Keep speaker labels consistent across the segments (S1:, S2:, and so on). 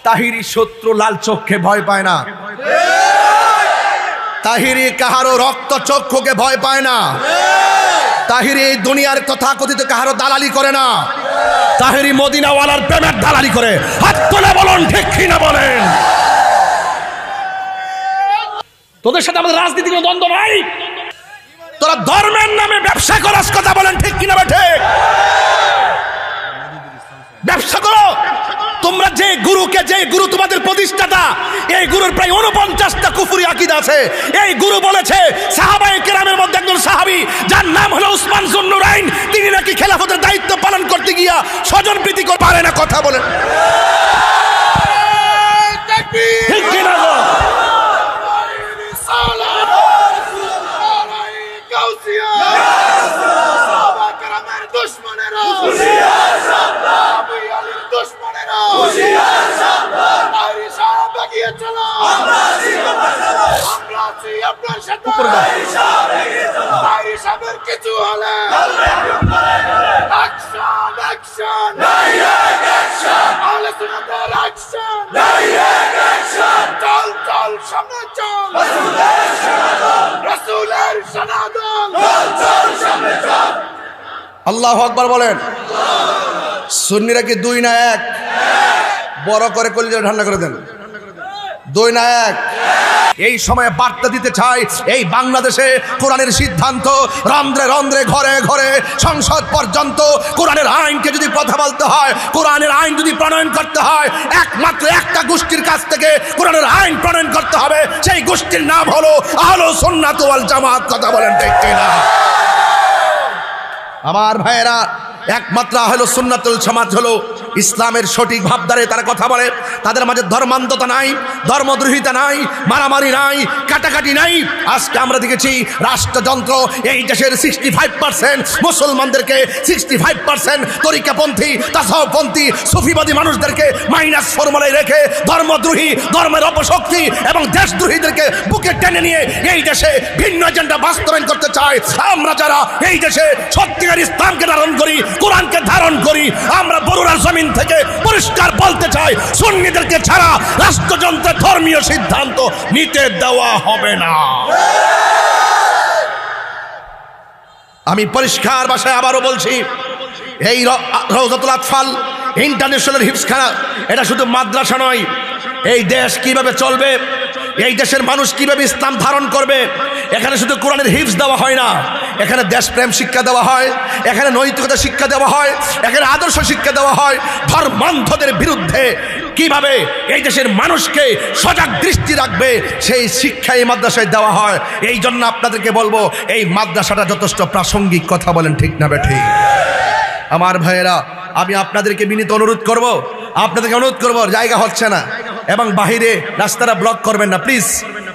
S1: তাহিরি শত্রু লাল চোখে ভয় পায় না, তাহিরি কাহারো রক্ত চক্ষুকে ভয় পায় না, তাহিরি এই দুনিয়ার তথাকথিত কাহারো দালালি করে না, তাহিরি মদিনাওয়ালার প্রেমের দালালি করে। হাত তুলে বলুন ঠিক কিনা বলেন। তোদের সাথে আমাদের রাজনীতির কোনো দ্বন্দ্ব নাই, তোরা ধর্মের নামে ব্যবসা করাস, কথা বলেন ঠিক কিনা বেঠে? ব্যবসা করো তোমরা। যে গুরু তোমাদের প্রতিষ্ঠাতা, এই গুরুর প্রায় 49টা কুফরি আকীদা আছে। এই গুরু বলেছে সাহাবায়ে কেরামের মধ্যে একজন সাহাবী যার নাম হলো উসমান যুন্নুরাইন, তিনি নাকি খেলাফতের দায়িত্ব পালন করতে গিয়া স্বজন প্রীতি করতে পারে না, কথা বলেন ঠিক কিনা গো?
S2: কিছু হলে চল চল সামনে চল, রাসূলের সনাতন
S1: আল্লাহু আকবার বলেন। সুন্নিরা কি দুই না এক? বড় করে কলিজা ঠান্ডা করে দেন। দুই না এক? এই সময়ে বার্তা দিতে চাই, এই বাংলাদেশে কোরআনের সিদ্ধান্ত রন্ধ্রে রন্ধ্রে ঘরে ঘরে সংসদ পর্যন্ত কোরআনের আইনকে যদি কথা বলতে হয়, কোরআনের আইন যদি প্রণয়ন করতে হয়, একমাত্র একটা গোষ্ঠীর কাছ থেকে কোরআনের আইন প্রণয়ন করতে হবে। সেই গোষ্ঠীর নাম হলো আহলুস সুন্নাত ওয়াল জামাত, কথা বলেন ঠিক কিনা? আমার ভাইয়েরা, একমাত্র আহলুস সুন্নাতুল জামাত হলো ইসলামের সঠিক ভাবধারে তারা কথা বলে। তাদের মাঝে ধর্মান্ধতা নাই, ধর্মদ্রোহিতা নাই, মারামারি নাই, কাটাকাটি নাই। আজকে আমরা দেখেছি রাষ্ট্রযন্ত্র এই দেশের 65% মুসলমানদেরকে, 65% তরিকাপন্থী, তাসাউফপন্থী, সুফিবাদী মানুষদেরকে মাইনাস ফর্মুলায় রেখে ধর্মদ্রোহী, ধর্মের অপশক্তি এবং দেশদ্রোহীদেরকে বুকে টেনে নিয়ে এই দেশে ভিন্ন এজেন্ডা বাস্তবায়ন করতে চায়। আমরা যারা এই দেশে সত্যিকার ইসলামকে ধারণ করি, কোরআনকে ধারণ করি, আমরা বরুড়ার জমিন থেকে পরিষ্কার বলতে চাই, সুন্নিদেরকে ছাড়া রাষ্ট্রযন্ত্রের ধর্মীয় সিদ্ধান্ত নিতে দেওয়া হবে না। আমি পরিষ্কার ভাষায় আবারও বলছি, এই রওজাতুল আতফাল ইন্টারন্যাশনাল হিফজখানা এটা শুধু মাদ্রাসা নয়। এই দেশ কিভাবে চলবে, এই দেশের মানুষ কিভাবে ইসলাম ধারণ করবে, এখানে শুধু কোরআনের হিফজ দেওয়া হয় না, এখানে দেশপ্রেম শিক্ষা দেওয়া হয়, এখানে নৈতিকতা শিক্ষা দেওয়া হয়, এখানে আদর্শ শিক্ষা দেওয়া হয়। ধর্মান্ধদের বিরুদ্ধে কিভাবে এই দেশের মানুষকে সজাগ দৃষ্টি রাখবে সেই শিক্ষা এই মাদ্রাসায় দেওয়া হয়। এই জন্য আপনাদেরকে বলবো, এই মাদ্রাসাটা যথেষ্ট প্রাসঙ্গিক, কথা বলেন ঠিক না বেঠি? আমার ভাইয়েরা, আমি আপনাদেরকে বিনীত অনুরোধ করব, আপনাদেরকে অনুরোধ করব, জায়গা হচ্ছে না এবং বাহিরে রাস্তাটা ব্লক করবেন না প্লিজ।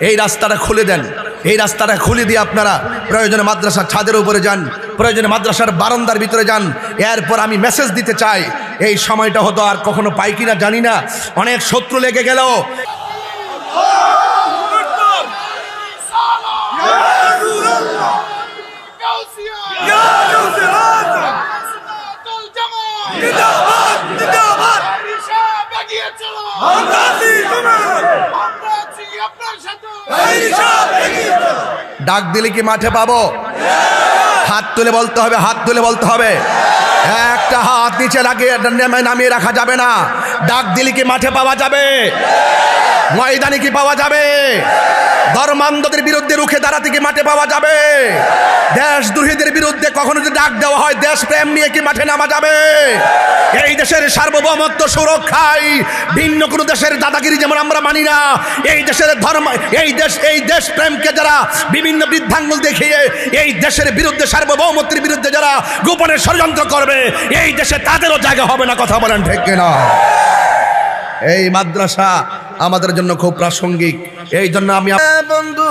S1: এই রাস্তাটা খুলে দেন, এই রাস্তাটা খুলে দিয়ে আপনারা প্রয়োজনে মাদ্রাসার ছাদের উপরে যান, প্রয়োজনে মাদ্রাসার বারান্দার ভিতরে যান। এরপর আমি মেসেজ দিতে চাই, এই সময়টা হতো আর কখনো পাই কিনা জানি না, অনেক শত্রু লেগে গেল। ডাক দিলে কি মাঠে পাবো? হাত তুলে বলতে হবে, হাত তুলে বলতে হবে। একটা হাত নিচে লাগিয়ে নামিয়ে রাখা যাবে না। ডাক দিলে কি মাঠে পাওয়া যাবে? ময়দানে কি পাওয়া যাবে? ধর্মান্ধদের বিরুদ্ধে রুখে দাঁড়াতে কি মাঠে পাওয়া যাবে? দেশদ্রোহীদের বিরুদ্ধে কখনো যদি ডাক দেওয়া হয়, দেশপ্রেম নিয়ে কি মাঠে নামা যাবে? এই দেশের সার্বভৌমত্ব সুরক্ষায় ভিন্ন কোনো দেশের দাদাগিরি যেমন আমরা মানি না, এই দেশের ধর্ম, এই দেশ প্রেমকে যারা বিভিন্ন বৃদ্ধাঙ্গুল দেখিয়ে এই দেশের বিরুদ্ধে, সার্বভৌমত্বের বিরুদ্ধে যারা গোপনে ষড়যন্ত্র করবে, এই দেশে তাদেরও জায়গা হবে না, কথা বলেন ঠিক কিনা? এই মাদ্রাসা আমাদের জন্য খুব প্রাসঙ্গিক। এই জন্য আমি বন্ধু,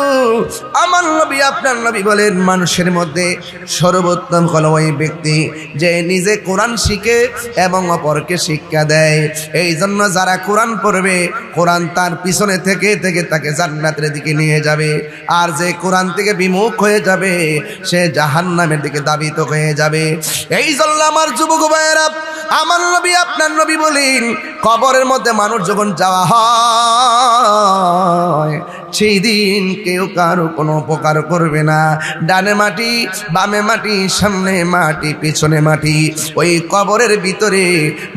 S1: আমার নবী, আপনার নবী বলেন, মানুষের মধ্যে সর্বোত্তম হলো ওই ব্যক্তি যে নিজে কোরআন শিখে এবং অপরকে শিক্ষা দেয়। এই জন্য যারা কোরআন পড়বে, কোরআন তার পিছনে থেকে থেকে তাকে জান্নাতের দিকে নিয়ে যাবে। আর যে কোরআন থেকে বিমুখ হয়ে যাবে, সে জাহান্নামের দিকে ধাবিত হয়ে যাবে। এই জন্য আমার যুবক ভাইয়েরা, আমার নবী আপনার নবী বলেন কবরের মধ্যে মানুষ যখন যাওয়া হয় সেই দিন কেউ কারো কোনো উপকার করবে না। ডানে মাটি, বামে মাটি, সামনে মাটি, পিছনে মাটি। ওই কবরের ভিতরে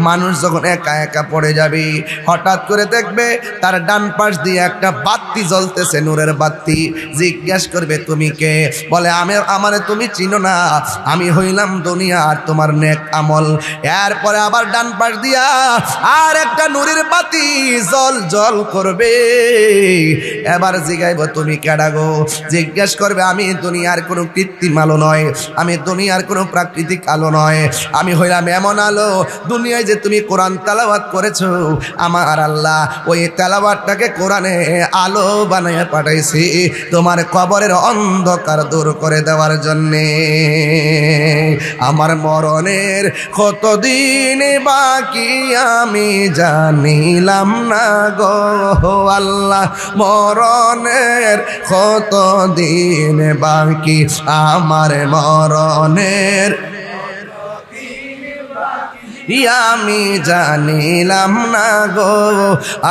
S1: মানুষ যখন একা একা পড়ে যাবে, হঠাৎ করে দেখবে তার ডান পাশ দিয়ে একটা বাতি জ্বলতেছে, নূরের বাতি। জিজ্ঞেস করবে তুমি কে? বলে আমারে তুমি চিনো না, আমি হইলাম দুনিয়ার তোমার নেক আমল। এরপরে আবার ডান পাশ দিয়া আর একটা নূরের বাতি জল জল করবে। এবার জিগাইব তুমি কেডা গো? জিজ্ঞেস করবে আমি দুনিয়ার কোনো কৃত্রিম আলো নয়, আমি দুনিয়ার কোনো প্রাকৃতিক আলো নয়, আমি হইলাম এমন আলো। দুনিয়ায় যে তুমি কোরআন তেলাওয়াত করেছো, আমার আল্লাহ ওই তেলাওয়াতটাকে কোরআনে আলো বানায় পাঠাইছি তোমার কবরের অন্ধকার দূর করে দেওয়ার জন্যে। আমার মরণের কতদিন বাকি আমি জানিলাম না গো আল্লাহ, মরণের কতদিন বাকি আমার মরণের আমি জানিলাম না গো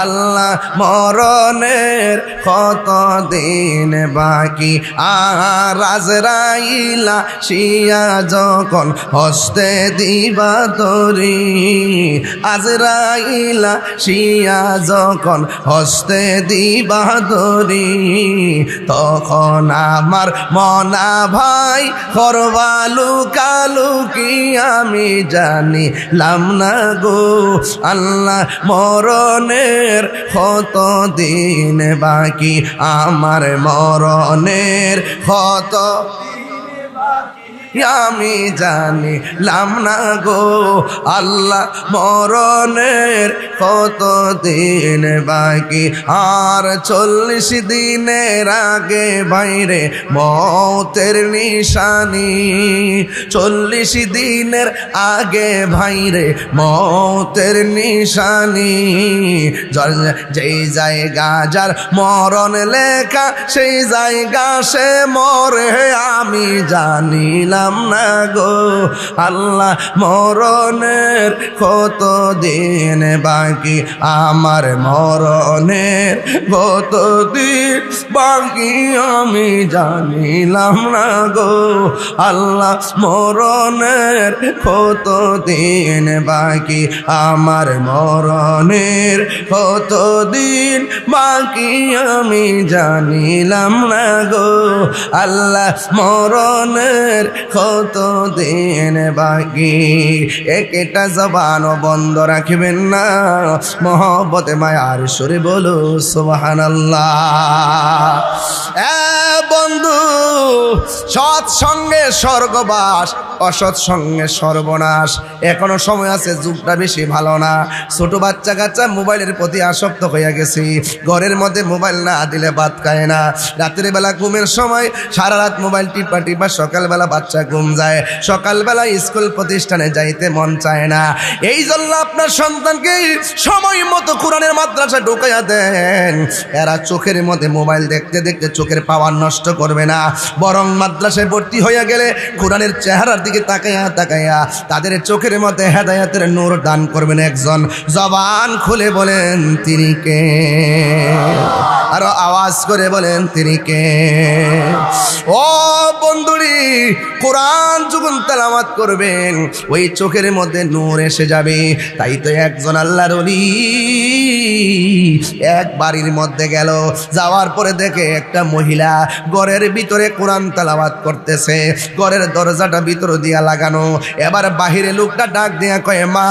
S1: আল্লাহ, মরণের কতদিন বাকি। আর আজরাইলা শিয়া যখন হস্তে দিবা তরি, আজরাইলা শিয়া যখন হস্তে দিবা তরি, তখন আমার মনা ভাই করবালু কালু কি আমি জানি না গো আল্লাহ, মরণের কতদিন বাকি আমার মরণের কত আমি জানিলাম না গো আল্লাহ, মরণের কতদিন বাকি। আর 40 দিনের আগে বাইরে মৌতের নিশানি, 40 দিনের আগে ভাইরে মৌতের নিশানি। যেই জায়গা যার মরণ লেখা সেই জায়গা সে মরে আমি জানিলাম না গো আল্লাহ, মরণের কতদিন বাকি আমার মরণের কতদিন বাকি আমি জানিলাম না গো আল্লাহ, মরণের কতদিন বাকি আমার মরণের কতদিন বাকি আমি জানিলাম না গো আল্লাহ, মরণের কতদিন বাকি। একটা জবানও বন্ধ রাখবেন না, মহব্বতে মায়ার সুরে বলো সুবহানাল্লাহ। বন্ধু, সৎসঙ্গে স্বর্গবাস, অসৎ সঙ্গে সর্বনাশ। এখনো সময় আছে, যুগটা বেশি ভালো না। ছোট বাচ্চা কাচ্চা মোবাইলের প্রতি আসক্ত হয়ে গেছি। ঘরের মধ্যে মোবাইল না দিলে ভাত খায় না। রাতের বেলা ঘুমের সময় সারা রাত মোবাইল টিপা টিপা সকালবেলা বাচ্চা ঘুম যায়, সকালবেলা স্কুল প্রতিষ্ঠানে যাইতে মন চায় না। এই জন্য আপনার সন্তানকে সময় মতো কোরআনের মাদ্রাসা ঢুকাইয়া দেন। এরা চোখের মধ্যে মোবাইল দেখতে দেখতে চোখের পাওয়ার নষ্ট করবে না, বরং মাদ্রাসায় ভর্তি হইয়া গেলে কোরআনের চেহারার দিকে তাকাইয়া তাকাইয়া তাদের চোখের মধ্যে হেদায়েতের নূর দান করবেন একজন। জবান খুলে বলেন তিনি কে? আরো আওয়াজ করে বলেন তিনি কে? ও বন্ধুরি, কোরআন যখন তেলাওয়াত করবেন ওই চোখের মধ্যে নূর এসে যাবে। তাই তো একজন আল্লাহর ওলি এক বাড়ির মধ্যে গেল, যাওয়ার পরে দেখে একটা মহিলা ঘরের ভিতরে কোরআন তেলাওয়াত করতেছে, ঘরের দরজাটা ভিতর দিয়া লাগানো। এবার বাহিরে লোকটা ডাক দিয়া কয়, মা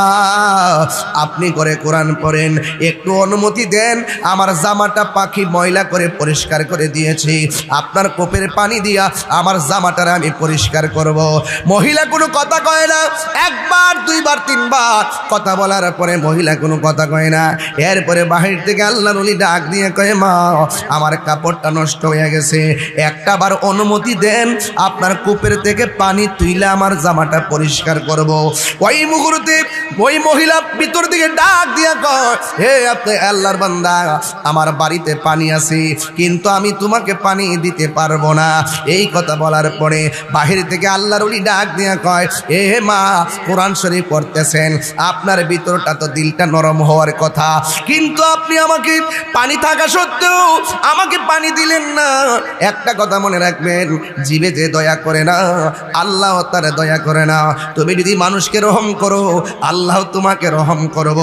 S1: আপনি করে কোরআন পড়েন, একটু অনুমতি দেন, আমার জামাটা পাখি ময়লা করে পরিষ্কার করে দিয়েছি, আপনার কোপের পানি দিয়া আমার জামাটারে আমি পরিষ্কার করব। মহিলা কোনো কথা কয় না। একবার, দুইবার, তিনবার কথা বলার পরে মহিলা কোনো কথা কয় না। এরপরে বাহির থেকে আল্লাহর ওলি ডাক দিয়ে কয়, মা আমার কাপড়টা নষ্ট হয়ে গেছে, একটা বার অনুমতি দেন, আপনার কূপের থেকে পানি তুইলে আমার জামাটা পরিষ্কার করব। ওই মুহূর্তে ওই মহিলা ভিতর দিকে ডাক দিয়া কয়, হে আপনি আল্লাহর বান্দা, আমার বাড়িতে পানি পানি আছে, কিন্তু আমি তোমাকে পানি দিতে পারবো না। এই কথা বলার পরে বাহির থেকে আল্লাহর ওলি ডাক দিয়া কয়, এ মা, কোরআন শরীফ পড়তেছেন, আপনার ভিতরটা তো দিলটা নরম হওয়ার কথা, কিন্তু আপনি আমাকে পানি থাকা সত্ত্বেও আমাকে পানি দিলেন না। একটা কথা মনে রাখবেন, জীবে যে দয়া করে না, আল্লাহ তারে দয়া করে না। তুমি যদি মানুষকে রহম করো, আল্লাহ তোমাকে রহম করব।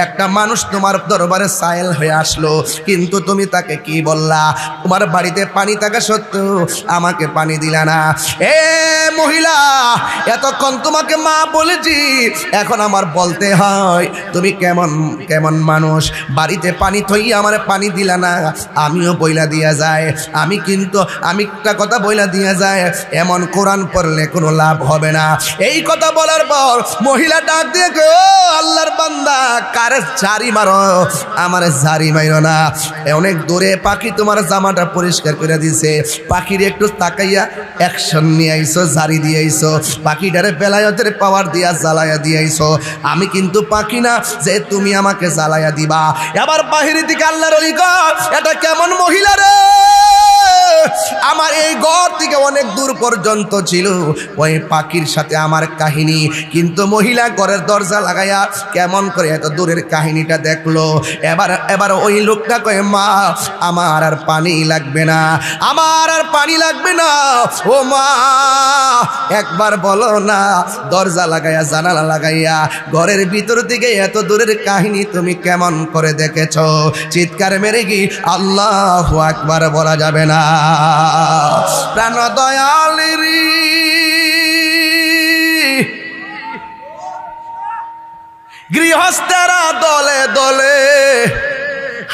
S1: একটা মানুষ তোমার দরবারে সায়েল হয়ে আসলো, কিন্তু তুমি তাকে কি বললা? তোমার বাড়িতে পানি থাকা সত্ত্বেও আমাকে পানি দিলা না। এ মহিলা, এতক্ষণ তোমাকে মা বলেছি, এখন আমার বলতে হয় তুমি কেমন কেমন মানুষ? বাড়িতে পানি থইয়া আমার পানি দিলা না। আমিও বইলা দিয়া যায়, আমি একটা কথা বইলা দিয়া যায়, এমন কোরআন পড়লে কোনো লাভ হবে না। এই কথা বলার পর মহিলা ডাক দিয়ে কয়, ও আল্লাহর বান্দা, কারে জারি মারো, আমার জারি মাইরো না। অনেক দূরে পাখি তোমার জামাটা পরিষ্কার করে দিছে, পাখির একটু তাকাইয়া অ্যাকশন নিয়ে আইছো, জারি দিয়ে আইছো, পাখিটারে বেলায়তের পাওয়ার দিয়া জ্বালাইয়া দিয়ে আইছো। আমি কিন্তু পাখি না যে তুমি আমাকে জ্বালাইয়া দিবা। এবার বাহিরের দিকে আল্লাহর ওলি কয়, এটা কেমন মহিলা রে? আমার এই ঘর থেকে অনেক দূর পর্যন্ত ছিল ওই পাখির সাথে আমার কাহিনী, কিন্তু মহিলা ঘরের দরজা লাগাইয়া কেমন করে এত দূরের কাহিনীটা দেখলো। এবার ওই লোকটা কয়, মা, আমার আর পানি লাগবে না, আমার আর পানি লাগবে না। ও মা, একবার বলো না, দরজা লাগাইয়া জানালা লাগাইয়া ঘরের ভিতর থেকে এত দূরের কাহিনী তুমি কেমন করে দেখেছো? চিৎকার মেরে কি আল্লাহু আকবার বলা যাবে না? প্রাণ দয়ালেরি গৃহস্থেরা দলে দলে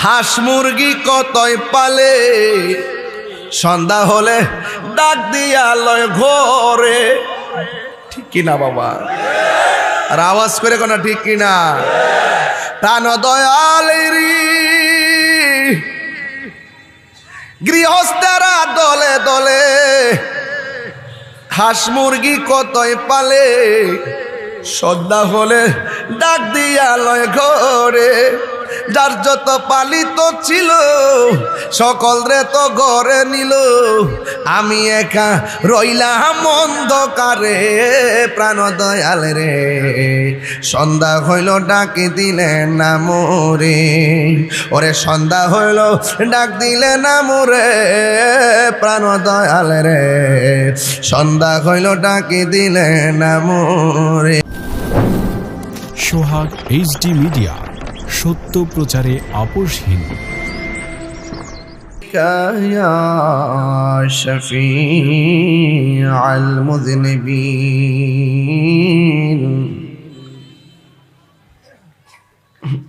S1: হাঁস মুরগি কতই পালে, সন্ধ্যা হলে ডাক দিয়া লয় ঘরে। ঠিক কিনা বাবা? আর আওয়াজ করে কোন ঠিক কিনা? প্রাণ দয়ালেরি গৃহস্থেরা দলে দলে হাঁস মুরগি কতই পালে, সন্ধ্যা হলে ডাক দিয়া লয় ঘরে। যার যত পালিত ছিল সকল রে তো ঘরে নিল, আমি একা রইলাম অন্ধকারে। প্রাণ দয়াল রে, সন্ধ্যা হইল ডাকে দিলেন না মোরে, ওরে সন্ধ্যা হইল ডাক দিলে না মোরে। প্রাণ দয়াল রে, সন্ধ্যা হইল ডাকে দিলে না মোরে।
S3: সোহাগ এইচডি মিডিয়া, সত্য প্রচারে আপোষহীন।
S1: يا شفيع المذنبين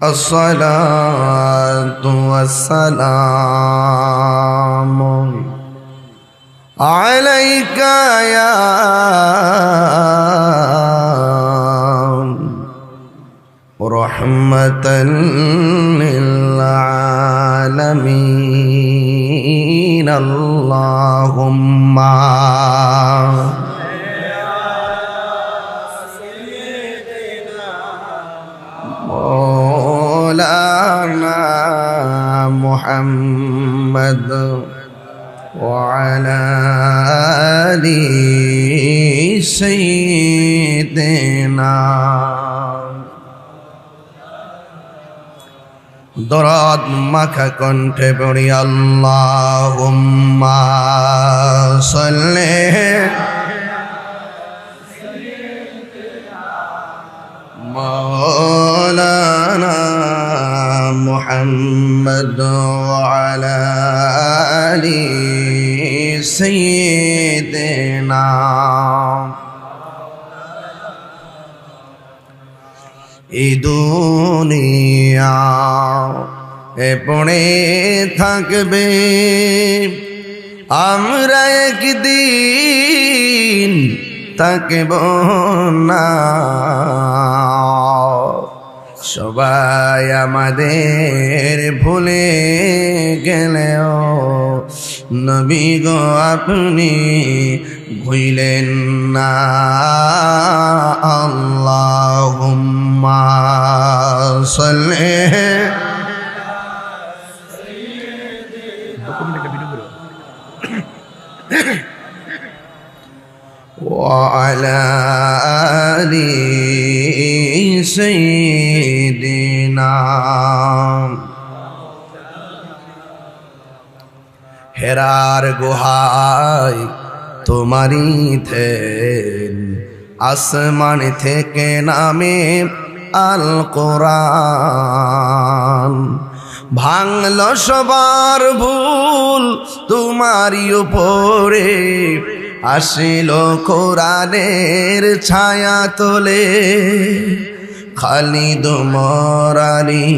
S1: الصلاة والسلام عليك يا رحمة للعالمين اللهم مولانا محمد وعلى آل سيدنا দরদ মাখা কণ্ঠে পড়ি আল্লাহুম্মা সাল্লি মাওলানা মুহাম্মদ ওয়া আলা আলি সাইয়্যিদিনা। এই দুনিয়া এ পড়ে থাকবে, আমরা একদিন থাকব না। সবাই আমাদের ভুলে গেলেও নবী গো আপনি ভুলেন না। আল্লাহুম্মা সাল্লি وعلى آل سيدنا হেরার গুহায় তোমারি থেন আসমান থেকে নামে আল কোরআন ভাঙল সবার ভুল তোমারই উপরে আসিল কোরআনের ছায়া তোলে খালিদ মরারি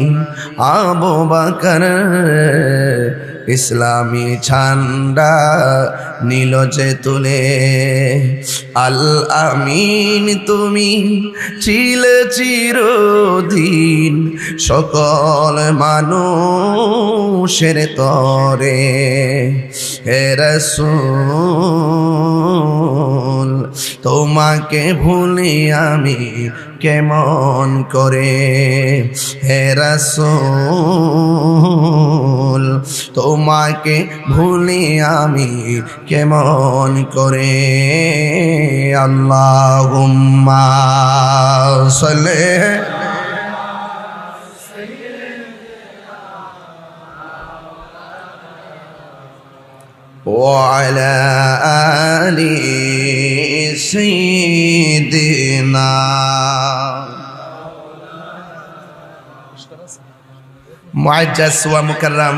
S1: আবু বকর ইসলামী ঝান্ডা নীল যে তুলে আল আমিন তুমি ছিলে চিরদিন সকল মানুষের তরে হে রাসূল তোমাকে ভুলি আমি কেমন করে হে রাসূল তোমাকে ভুলি আমি কেমন করে আল্লাহুম্মা সাল্লি وعلى آل سيدنا معجز ومكرم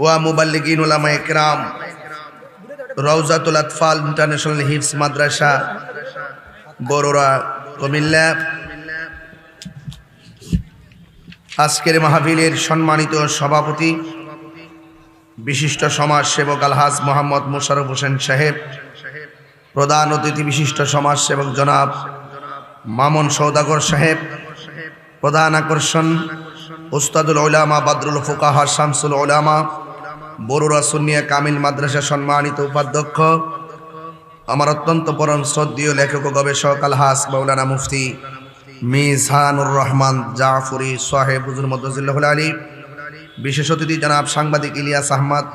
S1: ومبلغين علماء کرام রওজাতুল আতফাল ইন্টারন্যাশনাল হিফজ মাদ্রাসা বড়রা কুমিল্লা আজকের মাহফিলের সম্মানিত সভাপতি বিশিষ্ট সমাজসেবক আলহাজ মোহাম্মদ মোশাররফ হোসেন সাহেব প্রধান অতিথি বিশিষ্ট সমাজসেবক জনাব মামুন সওদাগর সাহেব প্রধান আকর্ষণ উস্তাদুল উলামা বদরুল ফুকাহা শামসুল উলামা বড়ুরা সুন্নিয়া কামিল মাদ্রাসা সম্মানিত উপাধ্যক্ষ আমার অত্যন্ত পরম শ্রদ্ধেয় লেখক ও গবেষক আলহাজ মাওলানা মুফতি মিজানুর রহমান জাফরি সাহেব হুজুর মদ্দাজিল্লাহুল আলী বিশেষ অতিথি জনাব সাংবাদিক ইলিয়াস আহমদ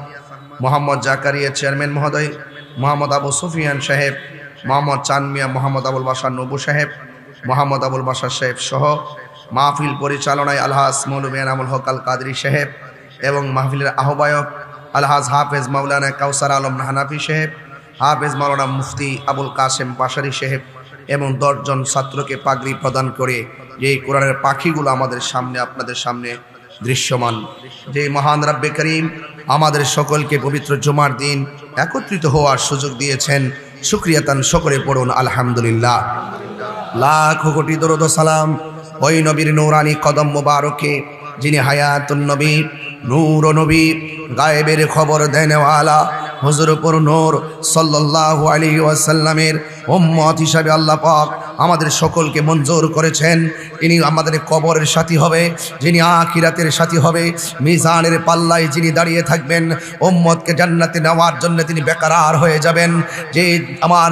S1: মোহাম্মদ জাকারিয়া চেয়ারম্যান মহোদয় মোহাম্মদ আবু সুফিয়ান সাহেব মোহাম্মদ চান মিয়া মোহাম্মদ আবুল বাশার নবু সাহেব মোহাম্মদ আবুল বাশার সাহেব সহ মাহফিল পরিচালনায় আলহাজ মৌলভী এনামুল হক আল কাদরি সাহেব এবং মাহফিলের আহ্বায়ক আলহাজ হাফেজ মাওলানা কাউসার আলম হানাফি সাহেব হাফেজ মাওলানা মুফতি আবুল কাসেম পাশারি সাহেব এবং 10 জন ছাত্রকে পাগড়ি প্রদান করে যে কোরআনের পাখিগুলো আমাদের সামনে আপনাদের সামনে দৃশ্যমান যে মহান রব্বে করিম আমাদের সকলকে পবিত্র জুমার দিন একত্রিত হওয়ার সুযোগ দিয়েছেন শুকরিয়াতান সকলে পড়ুন আলহামদুলিল্লাহ লাখ কোটি দরুদ ও সালাম ওই নবীর নূরানি কদম মোবারকে যিনি হায়াতুন নবী নূর নবী গায়েবের খবর দেনেওয়ালা হুজুরপুর নূর সাল্লাল্লাহু আলাইহি ওয়াসাল্লামের উম্মত হিসাবে আল্লাহ পাক আমাদের সকলকে মঞ্জুর করেছেন। তিনি আমাদের কবরের সাথী হবে, যিনি আখিরাতের সাথী হবে, মিজানের পাল্লায় যিনি দাঁড়িয়ে থাকবেন, উম্মতকে জান্নাতে নেওয়ার জন্য তিনি বেকারার হয়ে যাবেন। যে আমার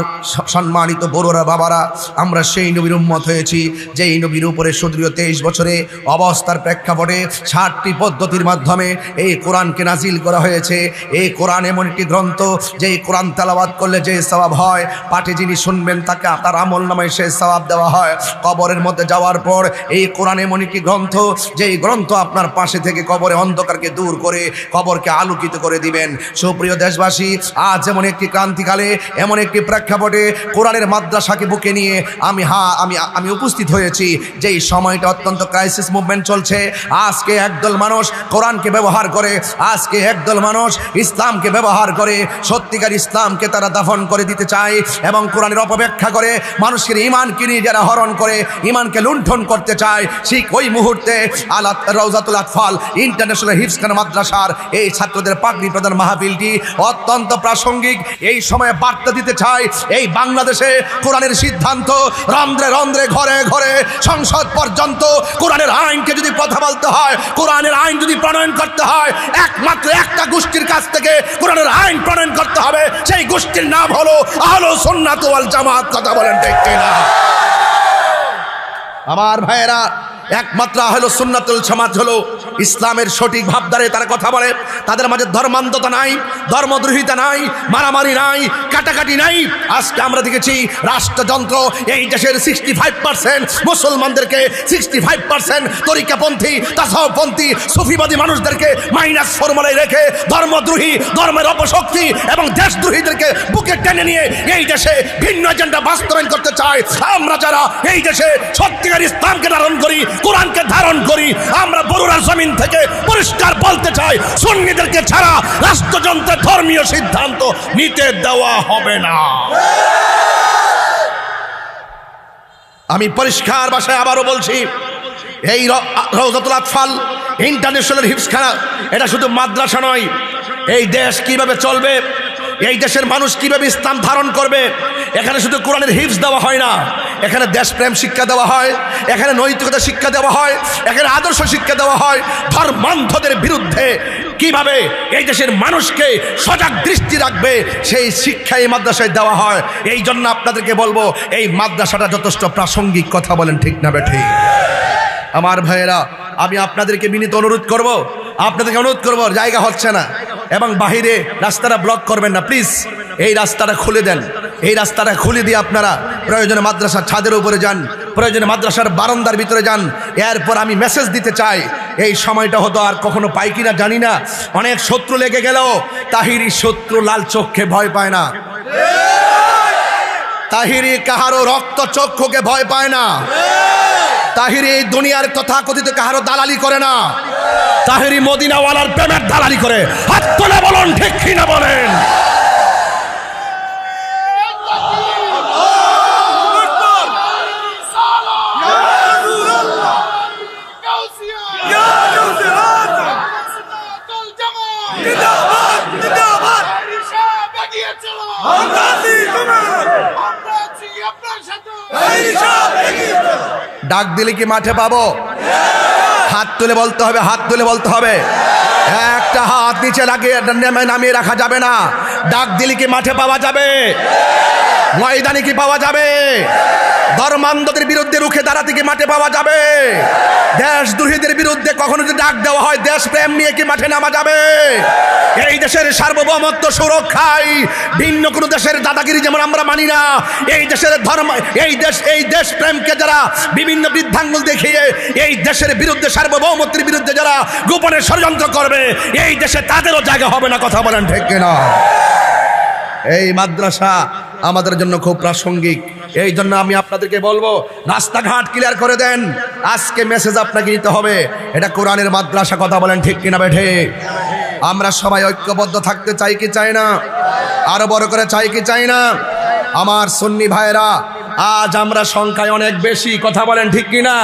S1: সম্মানিত বড়রা বাবারা, আমরা সেই নবীর উম্মত হয়েছি যেই নবীর উপরে সুদৃঢ় 23 বছরে অবস্থার প্রেক্ষাপটে 60টি পদ্ধতির মাধ্যমে এই কোরআনকে নাজিল করা হয়েছে। এই কোরআন এমন একটি গ্রন্থ যেই কোরআন তেলাওয়াত করলে যে সওয়াব হয়, পাঠে যিনি শুনবেন তাকে তার আমল নামায় সেই সওয়াব দেওয়া হয়। কবরের মধ্যে যাওয়ার পর এই কোরআন এমন একটি গ্রন্থ যেই গ্রন্থ আপনার পাশে থেকে কবরে অন্ধকারকে দূর করে কবরকে আলোকিত করে দিবেন। সুপ্রিয় দেশবাসী, আজ এমন একটি ক্রান্তিকালে এমন একটি প্রেক্ষাপটে কোরআনের মাদ্রাসাকে বুকে নিয়ে আমি উপস্থিত হয়েছি। যেই সময়টা অত্যন্ত ক্রাইসিস মুভমেন্ট চলছে। আজকে একদল মানুষ কোরআনকে ব্যবহার করে, আজকে একদল মানুষ ইসলামকে ব্যবহার করে, সত্যিকার ইসলামকে তারা দাফন করে দিতে চায় এবং কোরআনের অপব্যাখ্যা করে মানুষের ঈমানকে নিয়ে যারা হরণ করে, ঈমানকে লুণ্ঠন করতে চায়। ঠিক ওই মুহূর্তে রওজাতুল আতফাল ইন্টারন্যাশনাল হিফজখানা মাদ্রাসার এই ছাত্রদের পাগড়ি প্রদান মাহফিলটি অত্যন্ত প্রাসঙ্গিক। এই সময়ে বার্তা দিতে চায় এই বাংলাদেশে কোরআনের সিদ্ধান্ত রন্ধ্রে রন্ধ্রে ঘরে ঘরে সংসদ পর্যন্ত কোরআনের আইনকে যদি কথা বলতে হয়, কোরআনের আইন যদি প্রণয়ন করতে হয়, একমাত্র একটা গোষ্ঠীর কাছ থেকে কোরআনের আইন প্রণয়ন করতে হবে। সেই গোষ্ঠীর নাম হলো আহলুস সুন্নাত ওয়াল জামাত। কথা বলেন ঠিক কিনা? আমার ভাইয়েরা, একমাত্র আহলে সুন্নাতুল জামাত হলো ইসলামের সঠিক ভাবধারে তারা কথা বলে। তাদের মাঝে ধর্মান্ধতা নাই, ধর্মদ্রোহিতা নাই, মারামারি নাই, কাটাকাটি নাই। আজকে আমরা দেখেছি রাষ্ট্রযন্ত্র এই দেশের 65% মুসলমানদেরকে, 65% তরিকাপন্থী, তাসাউফপন্থী, সুফিবাদী মানুষদেরকে মাইনাস ফর্মুলায় রেখে ধর্মদ্রোহী, ধর্মের অপশক্তি এবং দেশদ্রোহীদেরকে বুকে টেনে নিয়ে এই দেশে ভিন্ন এজেন্ডা বাস্তবায়ন করতে চায়। আমরা যারা এই দেশে সত্যিকার ইসলামকে ধারণ করি, কোরআনকে ধারণ করি, আমরা বরুড়ার জমিন থেকে পরিষ্কার বলতে চাই, সুন্নিদেরকে ছাড়া রাষ্ট্রযন্ত্রের ধর্মীয় সিদ্ধান্ত নিতে দেওয়া হবে না। আমি পরিষ্কার ভাষায় আবারও বলছি, এই রওজাতুল আতফাল ইন্টারন্যাশনাল হিফজখানা এটা শুধু মাদ্রাসা নয়। এই দেশ কিভাবে চলবে, এই দেশের মানুষ কিভাবে ইসলাম ধারণ করবে, এখানে শুধু কোরআনের হিফজ দেওয়া হয় না, এখানে দেশপ্রেম শিক্ষা দেওয়া হয়, এখানে নৈতিকতা শিক্ষা দেওয়া হয়, এখানে আদর্শ শিক্ষা দেওয়া হয়। ধর্মান্ধদের বিরুদ্ধে কিভাবে এই দেশের মানুষকে সজাগ দৃষ্টি রাখবে সেই শিক্ষা এই মাদ্রাসায় দেওয়া হয়। এই জন্য আপনাদেরকে বলবো, এই মাদ্রাসাটা যথেষ্ট প্রাসঙ্গিক। কথা বলেন ঠিক না বেঠিক? আমার ভাইয়েরা, আমি আপনাদেরকে বিনীত অনুরোধ করব, আপনাদেরকে অনুরোধ করব, জায়গা হচ্ছে না এবং বাহিরে রাস্তাটা ব্লক করবেন না প্লিজ। এই রাস্তাটা খুলে দেন, এই রাস্তাটা খুলে দিয়ে আপনারা প্রয়োজনে মাদ্রাসার ছাদের উপরে যান, প্রয়োজনে মাদ্রাসার বারান্দার ভিতরে যান। এরপর আমি মেসেজ দিতে চাই, এই সময়টা হতো আর কখনো পাই কিনা জানি না। অনেক শত্রু লেগে গেল, তাহিরি শত্রু লাল চোখে ভয় পায় না, তাহিরি কাহারো রক্ত চক্ষুকে ভয় পায় না, তাহিরি এই দুনিয়ার তথাকথিত কাহারো দালালি করে না, তাহিরি মদিনাওয়ালার প্রেমের দালালি করে। হাত তুলে বলুন ঠিক কিনা বলেন। ডাক দিলে কি মাঠে পাবো? হাত তুলে বলতে হবে, হাত তুলে বলতে হবে। একটা হাত নিচে লাগিয়ে নামিয়ে রাখা যাবে না। ডাক দিলে কি মাঠে পাওয়া যাবে? ময়দানে কি পাওয়া যাবে? ধর্মান্ধদের বিরুদ্ধে রুখে দাঁড়াতে কি মাঠে পাওয়া যাবে? দেশদ্রোহীদের বিরুদ্ধে কখনো যদি ডাক দেওয়া হয়, দেশপ্রেম নিয়ে কি মাঠে নামা যাবে? এই দেশের সার্বভৌমত্ব সুরক্ষায় ভিন্ন কোনো দেশের দাদাগিরি যেমন আমরা মানি না, এই দেশের ধর্ম, এই দেশ প্রেমকে যারা বিভিন্ন বৃদ্ধাঙ্গুল দেখিয়ে এই দেশের বিরুদ্ধে, সার্বভৌমত্বের বিরুদ্ধে যারা গোপনে ষড়যন্ত্র করবে, এই দেশে তাদেরও জায়গা হবে না। কথা বলেন ঠিক কিনা? এই মাদ্রাসা আমাদের জন্য খুব প্রাসঙ্গিক। এই জন্য আমি আপনাদেরকে বলবো, রাস্তাঘাট ক্লিয়ার করে দেন। আজকে মেসেজ আপনাকে নিতে হবে, এটা কোরআনের মাদ্রাসা। কথা বলেন ঠিক কিনা বেঠে? আমরা সবাই ঐক্যবদ্ধ থাকতে চাই কি চাই না? আরো বড় করে চাই কি চাই না? আমার সুন্নি ভাইরা, আজ আমরা সংখ্যায় অনেক বেশি। কথা বলেন ঠিক কিনা?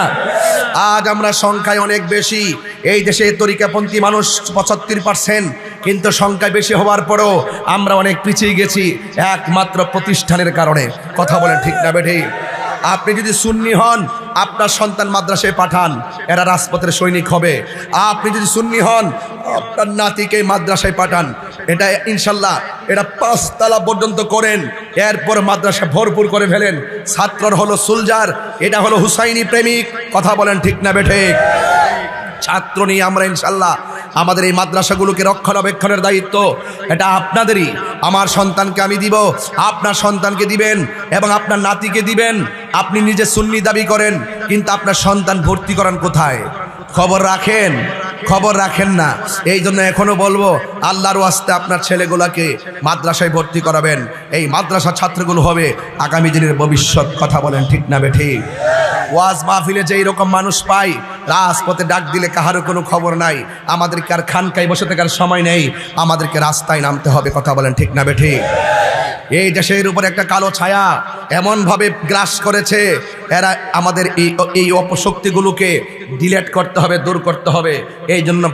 S1: আজ আমরা সংখ্যায় অনেক বেশি। এই দেশে তরিকাপন্থী মানুষ 75%, কিন্তু সংখ্যায় বেশি হওয়ার পরও আমরা অনেক পিছিয়ে গেছি একমাত্র প্রতিষ্ঠানের কারণে। কথা বলেন ঠিক না বেঠি? আপনি যদি সুন্নি হন, আপনার সন্তান মাদ্রাসায় পাঠান, এরা রাজপথের সৈনিক হবে। আপনি যদি সুন্নি হন, আপনার নাতিকে মাদ্রাসায় পাঠান, এটা ইনশাল্লাহ এটা 5 তলা পর্যন্ত করেন, এরপর মাদ্রাসা ভরপুর করে ফেলেন। ছাত্রর হলো সোলজার, এটা হলো হুসাইনি প্রেমিক। কথা বলেন ঠিক না বেঠে? ছাত্র নিয়ে আমরা ইনশাল্লাহ আমাদের এই মাদ্রাসাগুলোকে রক্ষণাবেক্ষণের দায়িত্ব এটা আপনাদেরই। আমার সন্তানকে আমি দিব, আপনার সন্তানকে দিবেন এবং আপনার নাতিকে দিবেন। আপনি নিজে সুন্নি দাবি করেন, কিন্তু আপনার সন্তান ভর্তি করান কোথায়? খবর রাখেন? খবর রাখেন না। এই জন্য এখনো বলবো, আল্লাহর ওয়াস্তে আপনার ছেলেগুলাকে মাদ্রাসায় ভর্তি করাবেন। এই মাদ্রাসা ছাত্রগুলো হবে আগামী দিনের ভবিষ্যৎ। কথা বলেন ঠিক না বেঠি? ওয়াজ মাহফিলে যে এইরকম মানুষ পাই, রাজপথে ডাক দিলে কাহারও কোনো খবর নাই। আমাদেরকে আর খানকায় বসে থাকার সময় নেই, আমাদেরকে রাস্তায় নামতে হবে। কথা বলেন ঠিক না বেঠি? এই দেশের উপর একটা কালো ছায়া এমনভাবে গ্রাস করেছে, এরা আমাদের এই অপশক্তিগুলোকে ডিলেট করতে হবে, দূর করতে হবে। এই জন্য